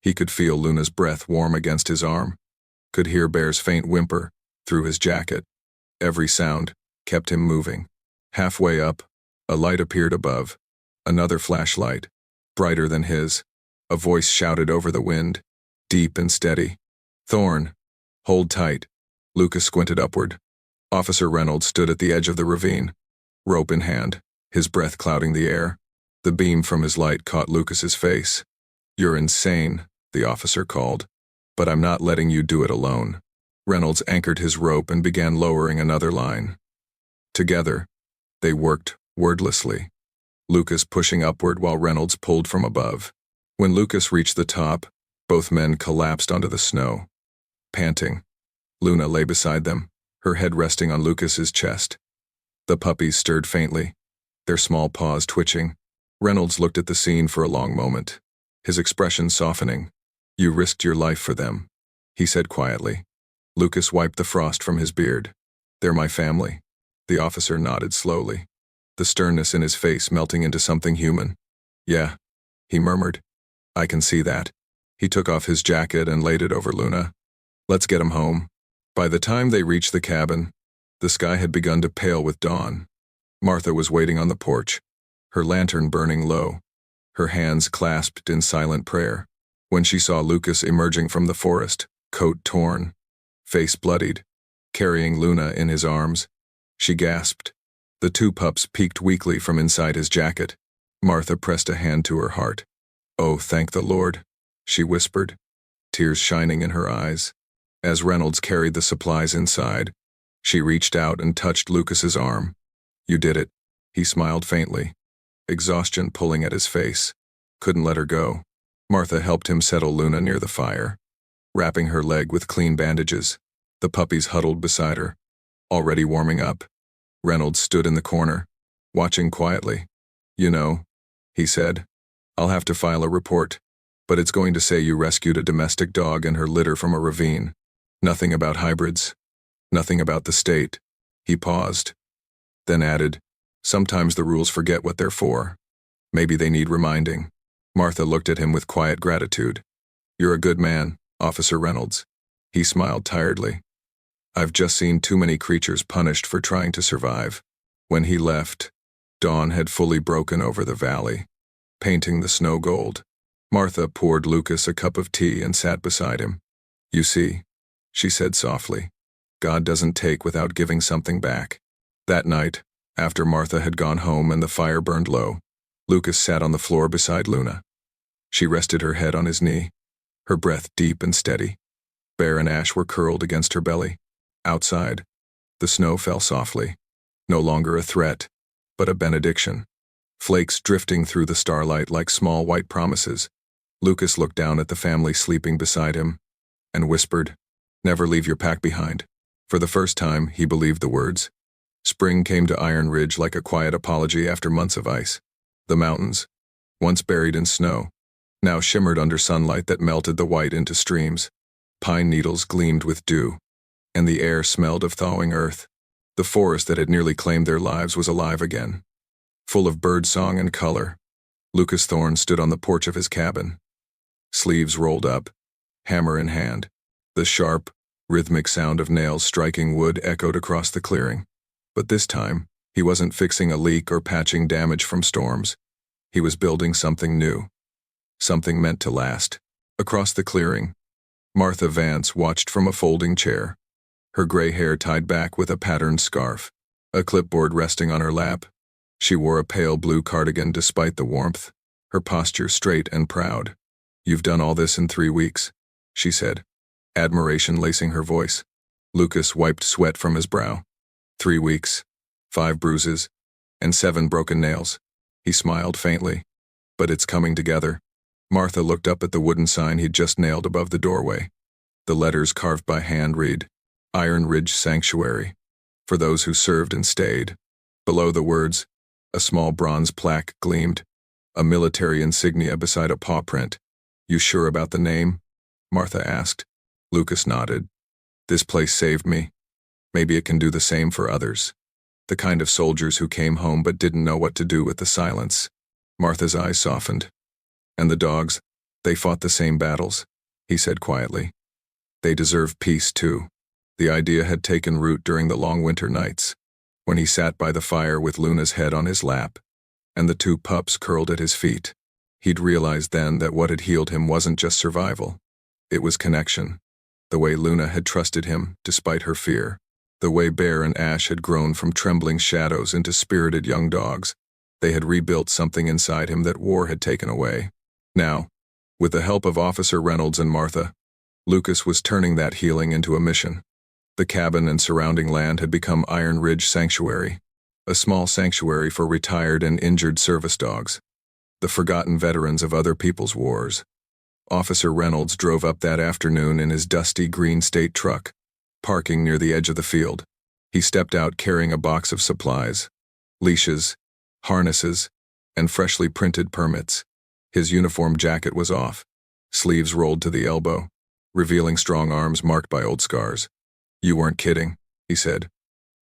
He could feel Luna's breath warm against his arm, could hear Bear's faint whimper through his jacket. Every sound kept him moving. Halfway up, a light appeared above. Another flashlight, brighter than his. A voice shouted over the wind, deep and steady. "Thorn, hold tight." Lucas squinted upward. Officer Reynolds stood at the edge of the ravine, rope in hand, his breath clouding the air. The beam from his light caught Lucas's face. "You're insane," the officer called. "But I'm not letting you do it alone." Reynolds anchored his rope and began lowering another line. Together, they worked wordlessly, Lucas pushing upward while Reynolds pulled from above. When Lucas reached the top, both men collapsed onto the snow. Panting, Luna lay beside them, her head resting on Lucas's chest. The puppies stirred faintly, their small paws twitching. Reynolds looked at the scene for a long moment, his expression softening. "You risked your life for them," he said quietly. Lucas wiped the frost from his beard. "They're my family." The officer nodded slowly, the sternness in his face melting into something human. "Yeah," he murmured. "I can see that." He took off his jacket and laid it over Luna. "Let's get him home." By the time they reached the cabin, the sky had begun to pale with dawn. Martha was waiting on the porch, her lantern burning low, her hands clasped in silent prayer. When she saw Lucas emerging from the forest, coat torn, face bloodied, carrying Luna in his arms, she gasped. The two pups peeked weakly from inside his jacket. Martha pressed a hand to her heart. "Oh, thank the Lord," she whispered, tears shining in her eyes. As Reynolds carried the supplies inside, she reached out and touched Lucas's arm. "You did it," he smiled faintly, exhaustion pulling at his face. Couldn't let her go. Martha helped him settle Luna near the fire, wrapping her leg with clean bandages. The puppies huddled beside her, already warming up. Reynolds stood in the corner, watching quietly. "You know," he said, "I'll have to file a report, but it's going to say you rescued a domestic dog and her litter from a ravine. Nothing about hybrids. Nothing about the state." He paused, then added, "Sometimes the rules forget what they're for. Maybe they need reminding." Martha looked at him with quiet gratitude. "You're a good man, Officer Reynolds." He smiled tiredly. "I've just seen too many creatures punished for trying to survive." When he left, dawn had fully broken over the valley, painting the snow gold. Martha poured Lucas a cup of tea and sat beside him. "You see," she said softly, "God doesn't take without giving something back." That night, after Martha had gone home and the fire burned low, Lucas sat on the floor beside Luna. She rested her head on his knee, her breath deep and steady. Bear and Ash were curled against her belly. Outside, the snow fell softly, no longer a threat, but a benediction. Flakes drifting through the starlight like small white promises. Lucas looked down at the family sleeping beside him and whispered, "Never leave your pack behind." For the first time, he believed the words. Spring came to Iron Ridge like a quiet apology after months of ice. The mountains, once buried in snow, now shimmered under sunlight that melted the white into streams. Pine needles gleamed with dew, and the air smelled of thawing earth. The forest that had nearly claimed their lives was alive again, full of bird song and color. Lucas Thorne stood on the porch of his cabin, sleeves rolled up, hammer in hand. The sharp, rhythmic sound of nails striking wood echoed across the clearing. But this time, he wasn't fixing a leak or patching damage from storms. He was building something new, something meant to last. Across the clearing, Martha Vance watched from a folding chair, her gray hair tied back with a patterned scarf, a clipboard resting on her lap. She wore a pale blue cardigan despite the warmth, her posture straight and proud. "You've done all this in 3 weeks," she said, admiration lacing her voice. Lucas wiped sweat from his brow. 3 weeks, 5 bruises, and 7 broken nails. He smiled faintly. "But it's coming together." Martha looked up at the wooden sign he'd just nailed above the doorway. The letters carved by hand read, "Iron Ridge Sanctuary, for those who served and stayed." Below the words, a small bronze plaque gleamed, a military insignia beside a paw print. "You sure about the name?" Martha asked. Lucas nodded. This place saved me. Maybe it can do the same for others. The kind of soldiers who came home but didn't know what to do with the silence. Martha's eyes softened. And the dogs, they fought the same battles, he said quietly. They deserve peace too. The idea had taken root during the long winter nights, when he sat by the fire with Luna's head on his lap, and the two pups curled at his feet. He'd realized then that what had healed him wasn't just survival. It was connection. The way Luna had trusted him, despite her fear. The way Bear and Ash had grown from trembling shadows into spirited young dogs. They had rebuilt something inside him that war had taken away. Now, with the help of Officer Reynolds and Martha, Lucas was turning that healing into a mission. The cabin and surrounding land had become Iron Ridge Sanctuary, a small sanctuary for retired and injured service dogs, the forgotten veterans of other people's wars. Officer Reynolds drove up that afternoon in his dusty green state truck, parking near the edge of the field. He stepped out carrying a box of supplies, leashes, harnesses, and freshly printed permits. His uniform jacket was off, sleeves rolled to the elbow, revealing strong arms marked by old scars. You weren't kidding, he said,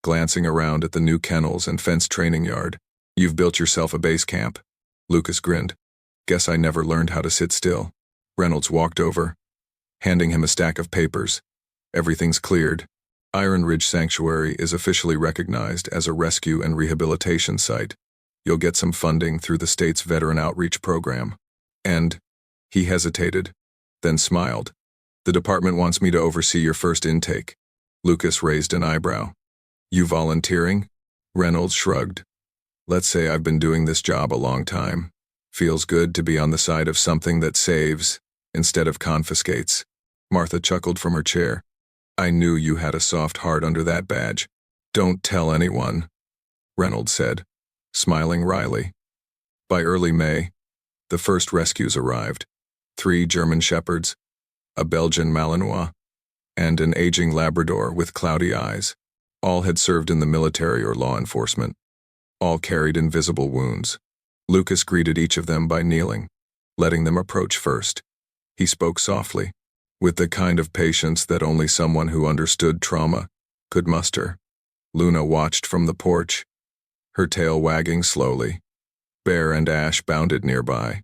glancing around at the new kennels and fenced training yard. You've built yourself a base camp. Lucas grinned. Guess I never learned how to sit still. Reynolds walked over, handing him a stack of papers. Everything's cleared. Iron Ridge Sanctuary is officially recognized as a rescue and rehabilitation site. You'll get some funding through the state's Veteran Outreach Program. And, he hesitated, then smiled. The department wants me to oversee your first intake. Lucas raised an eyebrow. You volunteering? Reynolds shrugged. Let's say I've been doing this job a long time. Feels good to be on the side of something that saves, instead of confiscates. Martha chuckled from her chair. I knew you had a soft heart under that badge. Don't tell anyone, Reynolds said, smiling wryly. By early May, the first rescues arrived. 3 German Shepherds, a Belgian Malinois, and an aging Labrador with cloudy eyes. All had served in the military or law enforcement. All carried invisible wounds. Lucas greeted each of them by kneeling, letting them approach first. He spoke softly, with the kind of patience that only someone who understood trauma could muster. Luna watched from the porch, her tail wagging slowly. Bear and Ash bounded nearby,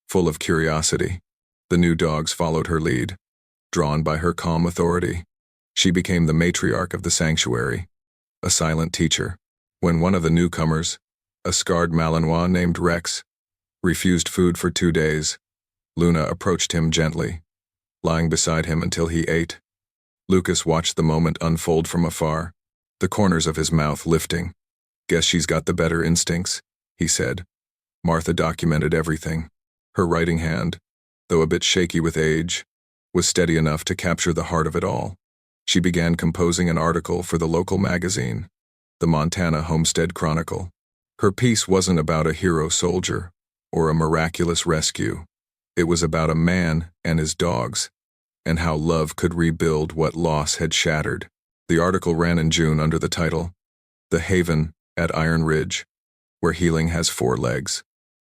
full of curiosity. The new dogs followed her lead, drawn by her calm authority. She became the matriarch of the sanctuary, a silent teacher. When one of the newcomers, a scarred Malinois named Rex, refused food for 2 days, Luna approached him gently, lying beside him until he ate. Lucas watched the moment unfold from afar, the corners of his mouth lifting. Guess she's got the better instincts, he said. Martha documented everything. Her writing hand, though a bit shaky with age, was steady enough to capture the heart of it all. She began composing an article for the local magazine, the Montana Homestead Chronicle. Her piece wasn't about a hero soldier or a miraculous rescue. It was about a man and his dogs, and how love could rebuild what loss had shattered. The article ran in June under the title, The Haven at Iron Ridge, where healing has 4 legs.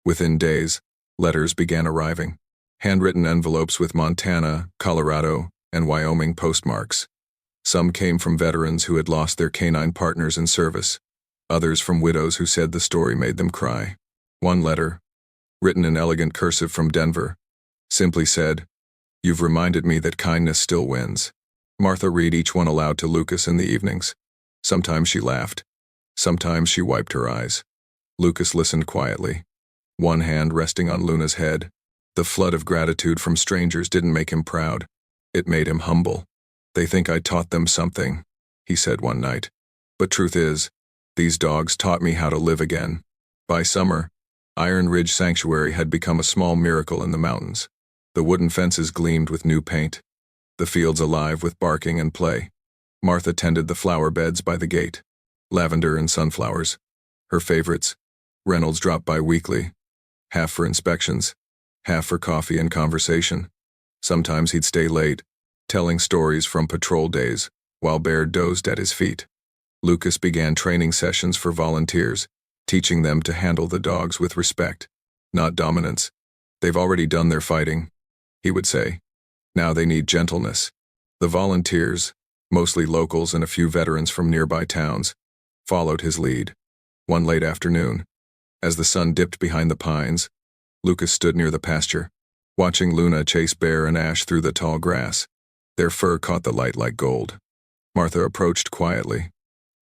Within days, letters began arriving, handwritten envelopes with Montana, Colorado, and Wyoming postmarks. Some came from veterans who had lost their canine partners in service, others from widows who said the story made them cry. One letter, written in elegant cursive from Denver, simply said, You've reminded me that kindness still wins. Martha read each one aloud to Lucas in the evenings. Sometimes she laughed. Sometimes she wiped her eyes. Lucas listened quietly, one hand resting on Luna's head. The flood of gratitude from strangers didn't make him proud. It made him humble. They think I taught them something, he said one night. But truth is, these dogs taught me how to live again. By summer, Iron Ridge Sanctuary had become a small miracle in the mountains. The wooden fences gleamed with new paint, the fields alive with barking and play. Martha tended the flower beds by the gate, lavender and sunflowers. Her favorites. Reynolds dropped by weekly, half for inspections, half for coffee and conversation. Sometimes he'd stay late, telling stories from patrol days, while Bear dozed at his feet. Lucas began training sessions for volunteers, teaching them to handle the dogs with respect, not dominance. They've already done their fighting, he would say. Now they need gentleness. The volunteers, mostly locals and a few veterans from nearby towns, followed his lead. One late afternoon, as the sun dipped behind the pines, Lucas stood near the pasture, watching Luna chase Bear and Ash through the tall grass. Their fur caught the light like gold. Martha approached quietly,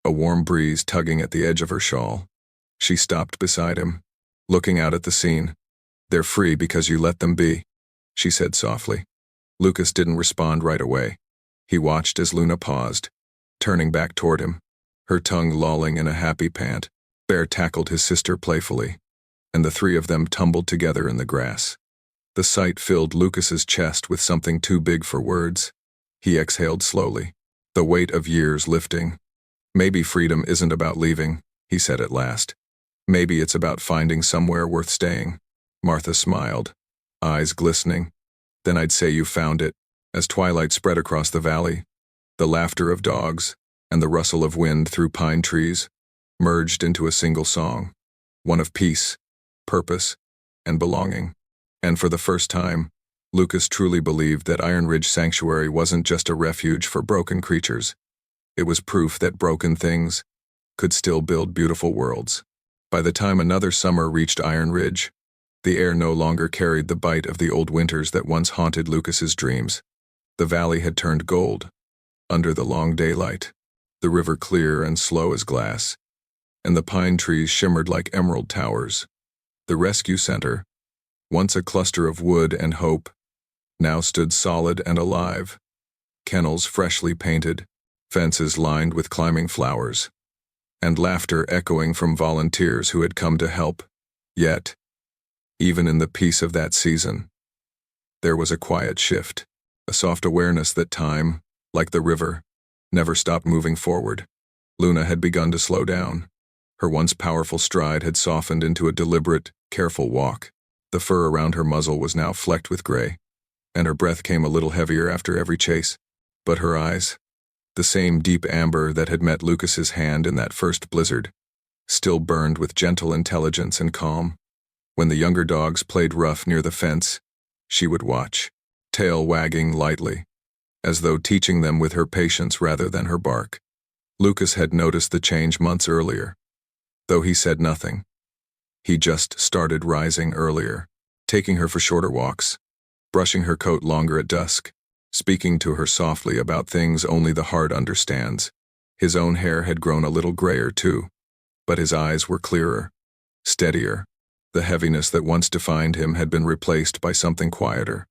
a warm breeze tugging at the edge of her shawl. She stopped beside him, looking out at the scene. "They're free because you let them be," she said softly. Lucas didn't respond right away. He watched as Luna paused, turning back toward him, her tongue lolling in a happy pant. Bear tackled his sister playfully, and the three of them tumbled together in the grass. The sight filled Lucas's chest with something too big for words. He exhaled slowly, the weight of years lifting. "Maybe freedom isn't about leaving," he said at last. "Maybe it's about finding somewhere worth staying." Martha smiled, eyes glistening. "Then I'd say you found it." As twilight spread across the valley, the laughter of dogs and the rustle of wind through pine trees merged into a single song, one of peace, purpose, and belonging. And for the first time, Lucas truly believed that Iron Ridge Sanctuary wasn't just a refuge for broken creatures. It was proof that broken things could still build beautiful worlds. By the time another summer reached Iron Ridge, the air no longer carried the bite of the old winters that once haunted Lucas's dreams. The valley had turned gold under the long daylight, the river clear and slow as glass, and the pine trees shimmered like emerald towers. The rescue center, once a cluster of wood and hope, now stood solid and alive. Kennels freshly painted, fences lined with climbing flowers, and laughter echoing from volunteers who had come to help. Yet, even in the peace of that season, there was a quiet shift, a soft awareness that time, like the river, never stopped moving forward. Luna had begun to slow down. Her once powerful stride had softened into a deliberate, careful walk. The fur around her muzzle was now flecked with gray, and her breath came a little heavier after every chase. But her eyes, the same deep amber that had met Lucas's hand in that first blizzard, still burned with gentle intelligence and calm. When the younger dogs played rough near the fence, she would watch, tail wagging lightly, as though teaching them with her patience rather than her bark. Lucas had noticed the change months earlier, though he said nothing. He just started rising earlier, taking her for shorter walks, brushing her coat longer at dusk, speaking to her softly about things only the heart understands. His own hair had grown a little grayer too, but his eyes were clearer, steadier. The heaviness that once defined him had been replaced by something quieter,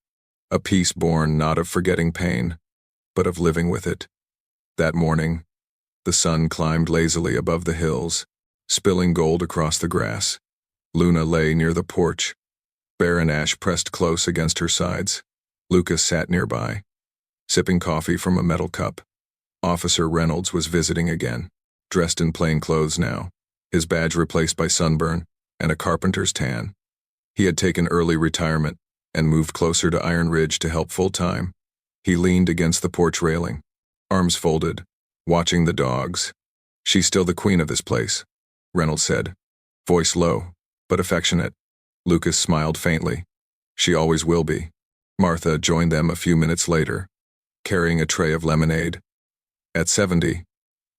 a peace born not of forgetting pain, but of living with it. That morning, the sun climbed lazily above the hills, spilling gold across the grass. Luna lay near the porch, Bear and Ash pressed close against her sides. Lucas sat nearby, sipping coffee from a metal cup. Officer Reynolds was visiting again, dressed in plain clothes now, his badge replaced by sunburn and a carpenter's tan. He had taken early retirement and moved closer to Iron Ridge to help full-time. He leaned against the porch railing, arms folded, watching the dogs. "She's still the queen of this place," Reynolds said, voice low, but affectionate. Lucas smiled faintly. "She always will be." Martha joined them a few minutes later, carrying a tray of lemonade. At 70,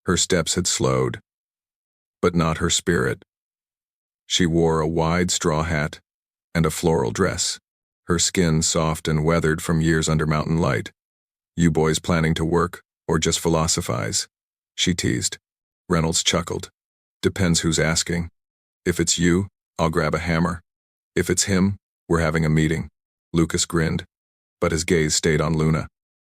her steps had slowed, but not her spirit. She wore a wide straw hat and a floral dress, her skin soft and weathered from years under mountain light. "You boys planning to work, or just philosophize?" she teased. Reynolds chuckled. "Depends who's asking. If it's you, I'll grab a hammer. If it's him, we're having a meeting." Lucas grinned, but his gaze stayed on Luna.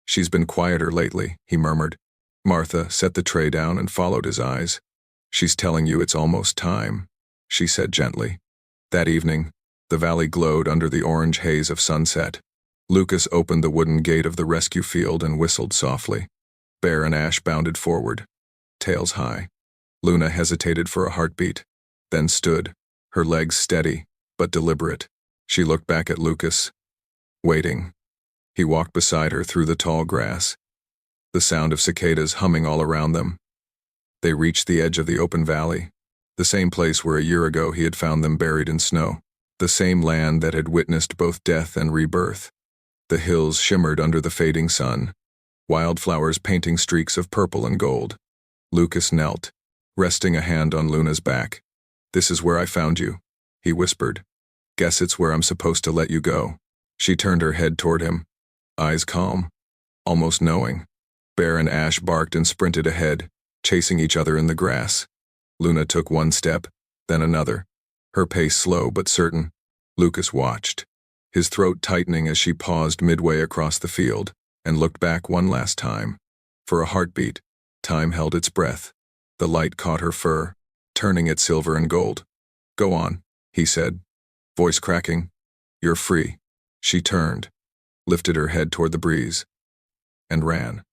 "She's been quieter lately," he murmured. Martha set the tray down and followed his eyes. "She's telling you it's almost time," she said gently. That evening, the valley glowed under the orange haze of sunset. Lucas opened the wooden gate of the rescue field and whistled softly. Bear and Ash bounded forward, tails high. Luna hesitated for a heartbeat, then stood, her legs steady but deliberate. She looked back at Lucas, waiting. He walked beside her through the tall grass, the sound of cicadas humming all around them. They reached the edge of the open valley, the same place where a year ago he had found them buried in snow, the same land that had witnessed both death and rebirth. The hills shimmered under the fading sun, wildflowers painting streaks of purple and gold. Lucas knelt, resting a hand on Luna's back. "This is where I found you," he whispered. "Guess it's where I'm supposed to let you go." She turned her head toward him, eyes calm, almost knowing. Bear and Ash barked and sprinted ahead, chasing each other in the grass. Luna took one step, then another, her pace slow but certain. Lucas watched, his throat tightening as she paused midway across the field and looked back one last time. For a heartbeat, time held its breath. The light caught her fur, turning it silver and gold. "Go on," he said, voice cracking. "You're free." She turned, lifted her head toward the breeze, and ran.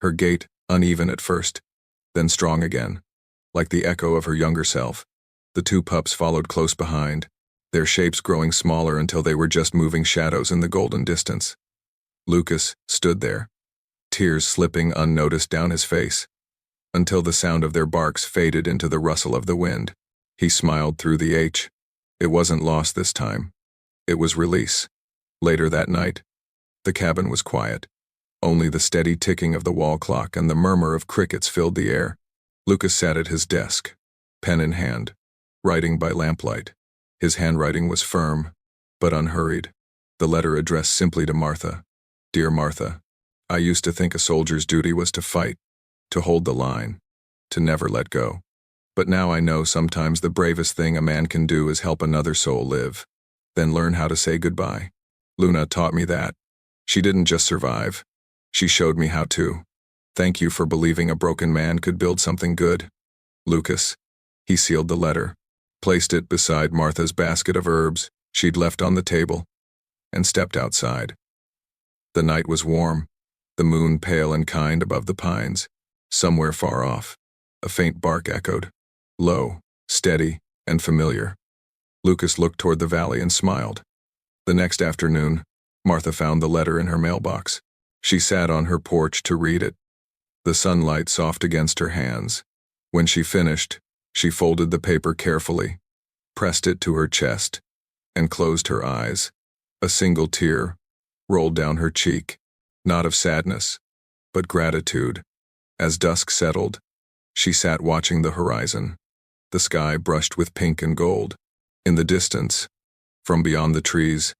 Her gait uneven at first, then strong again, like the echo of her younger self. The two pups followed close behind, their shapes growing smaller until they were just moving shadows in the golden distance. Lucas stood there, tears slipping unnoticed down his face, until the sound of their barks faded into the rustle of the wind. He smiled through the H. It wasn't lost this time. It was release. Later that night, the cabin was quiet. Only the steady ticking of the wall clock and the murmur of crickets filled the air. Lucas sat at his desk, pen in hand, writing by lamplight. His handwriting was firm, but unhurried. The letter addressed simply to Martha. "Dear Martha, I used to think a soldier's duty was to fight, to hold the line, to never let go. But now I know sometimes the bravest thing a man can do is help another soul live, then learn how to say goodbye. Luna taught me that. She didn't just survive. She showed me how to. Thank you for believing a broken man could build something good. Lucas." He sealed the letter, placed it beside Martha's basket of herbs she'd left on the table, and stepped outside. The night was warm, the moon pale and kind above the pines. Somewhere far off, a faint bark echoed, low, steady, and familiar. Lucas looked toward the valley and smiled. The next afternoon, Martha found the letter in her mailbox. She sat on her porch to read it, the sunlight soft against her hands. When she finished, she folded the paper carefully, pressed it to her chest, and closed her eyes. A single tear rolled down her cheek, not of sadness, but gratitude. As dusk settled, she sat watching the horizon, the sky brushed with pink and gold. In the distance, from beyond the trees,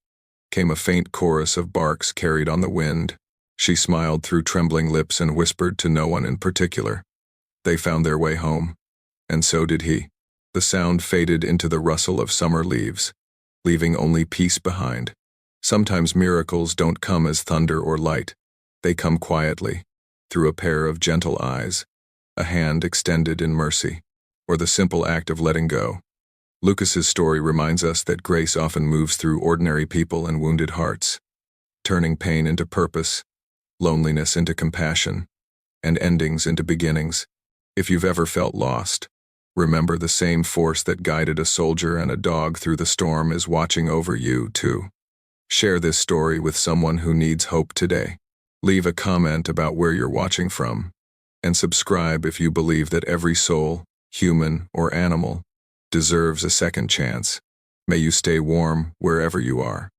came a faint chorus of barks carried on the wind. She smiled through trembling lips and whispered to no one in particular. They found their way home, and so did he. The sound faded into the rustle of summer leaves, leaving only peace behind. Sometimes miracles don't come as thunder or light. They come quietly, through a pair of gentle eyes, a hand extended in mercy, or the simple act of letting go. Lucas's story reminds us that grace often moves through ordinary people and wounded hearts, turning pain into purpose, loneliness into compassion, and endings into beginnings. If you've ever felt lost, remember the same force that guided a soldier and a dog through the storm is watching over you, too. Share this story with someone who needs hope today. Leave a comment about where you're watching from, and subscribe if you believe that every soul, human or animal, deserves a second chance. May you stay warm wherever you are.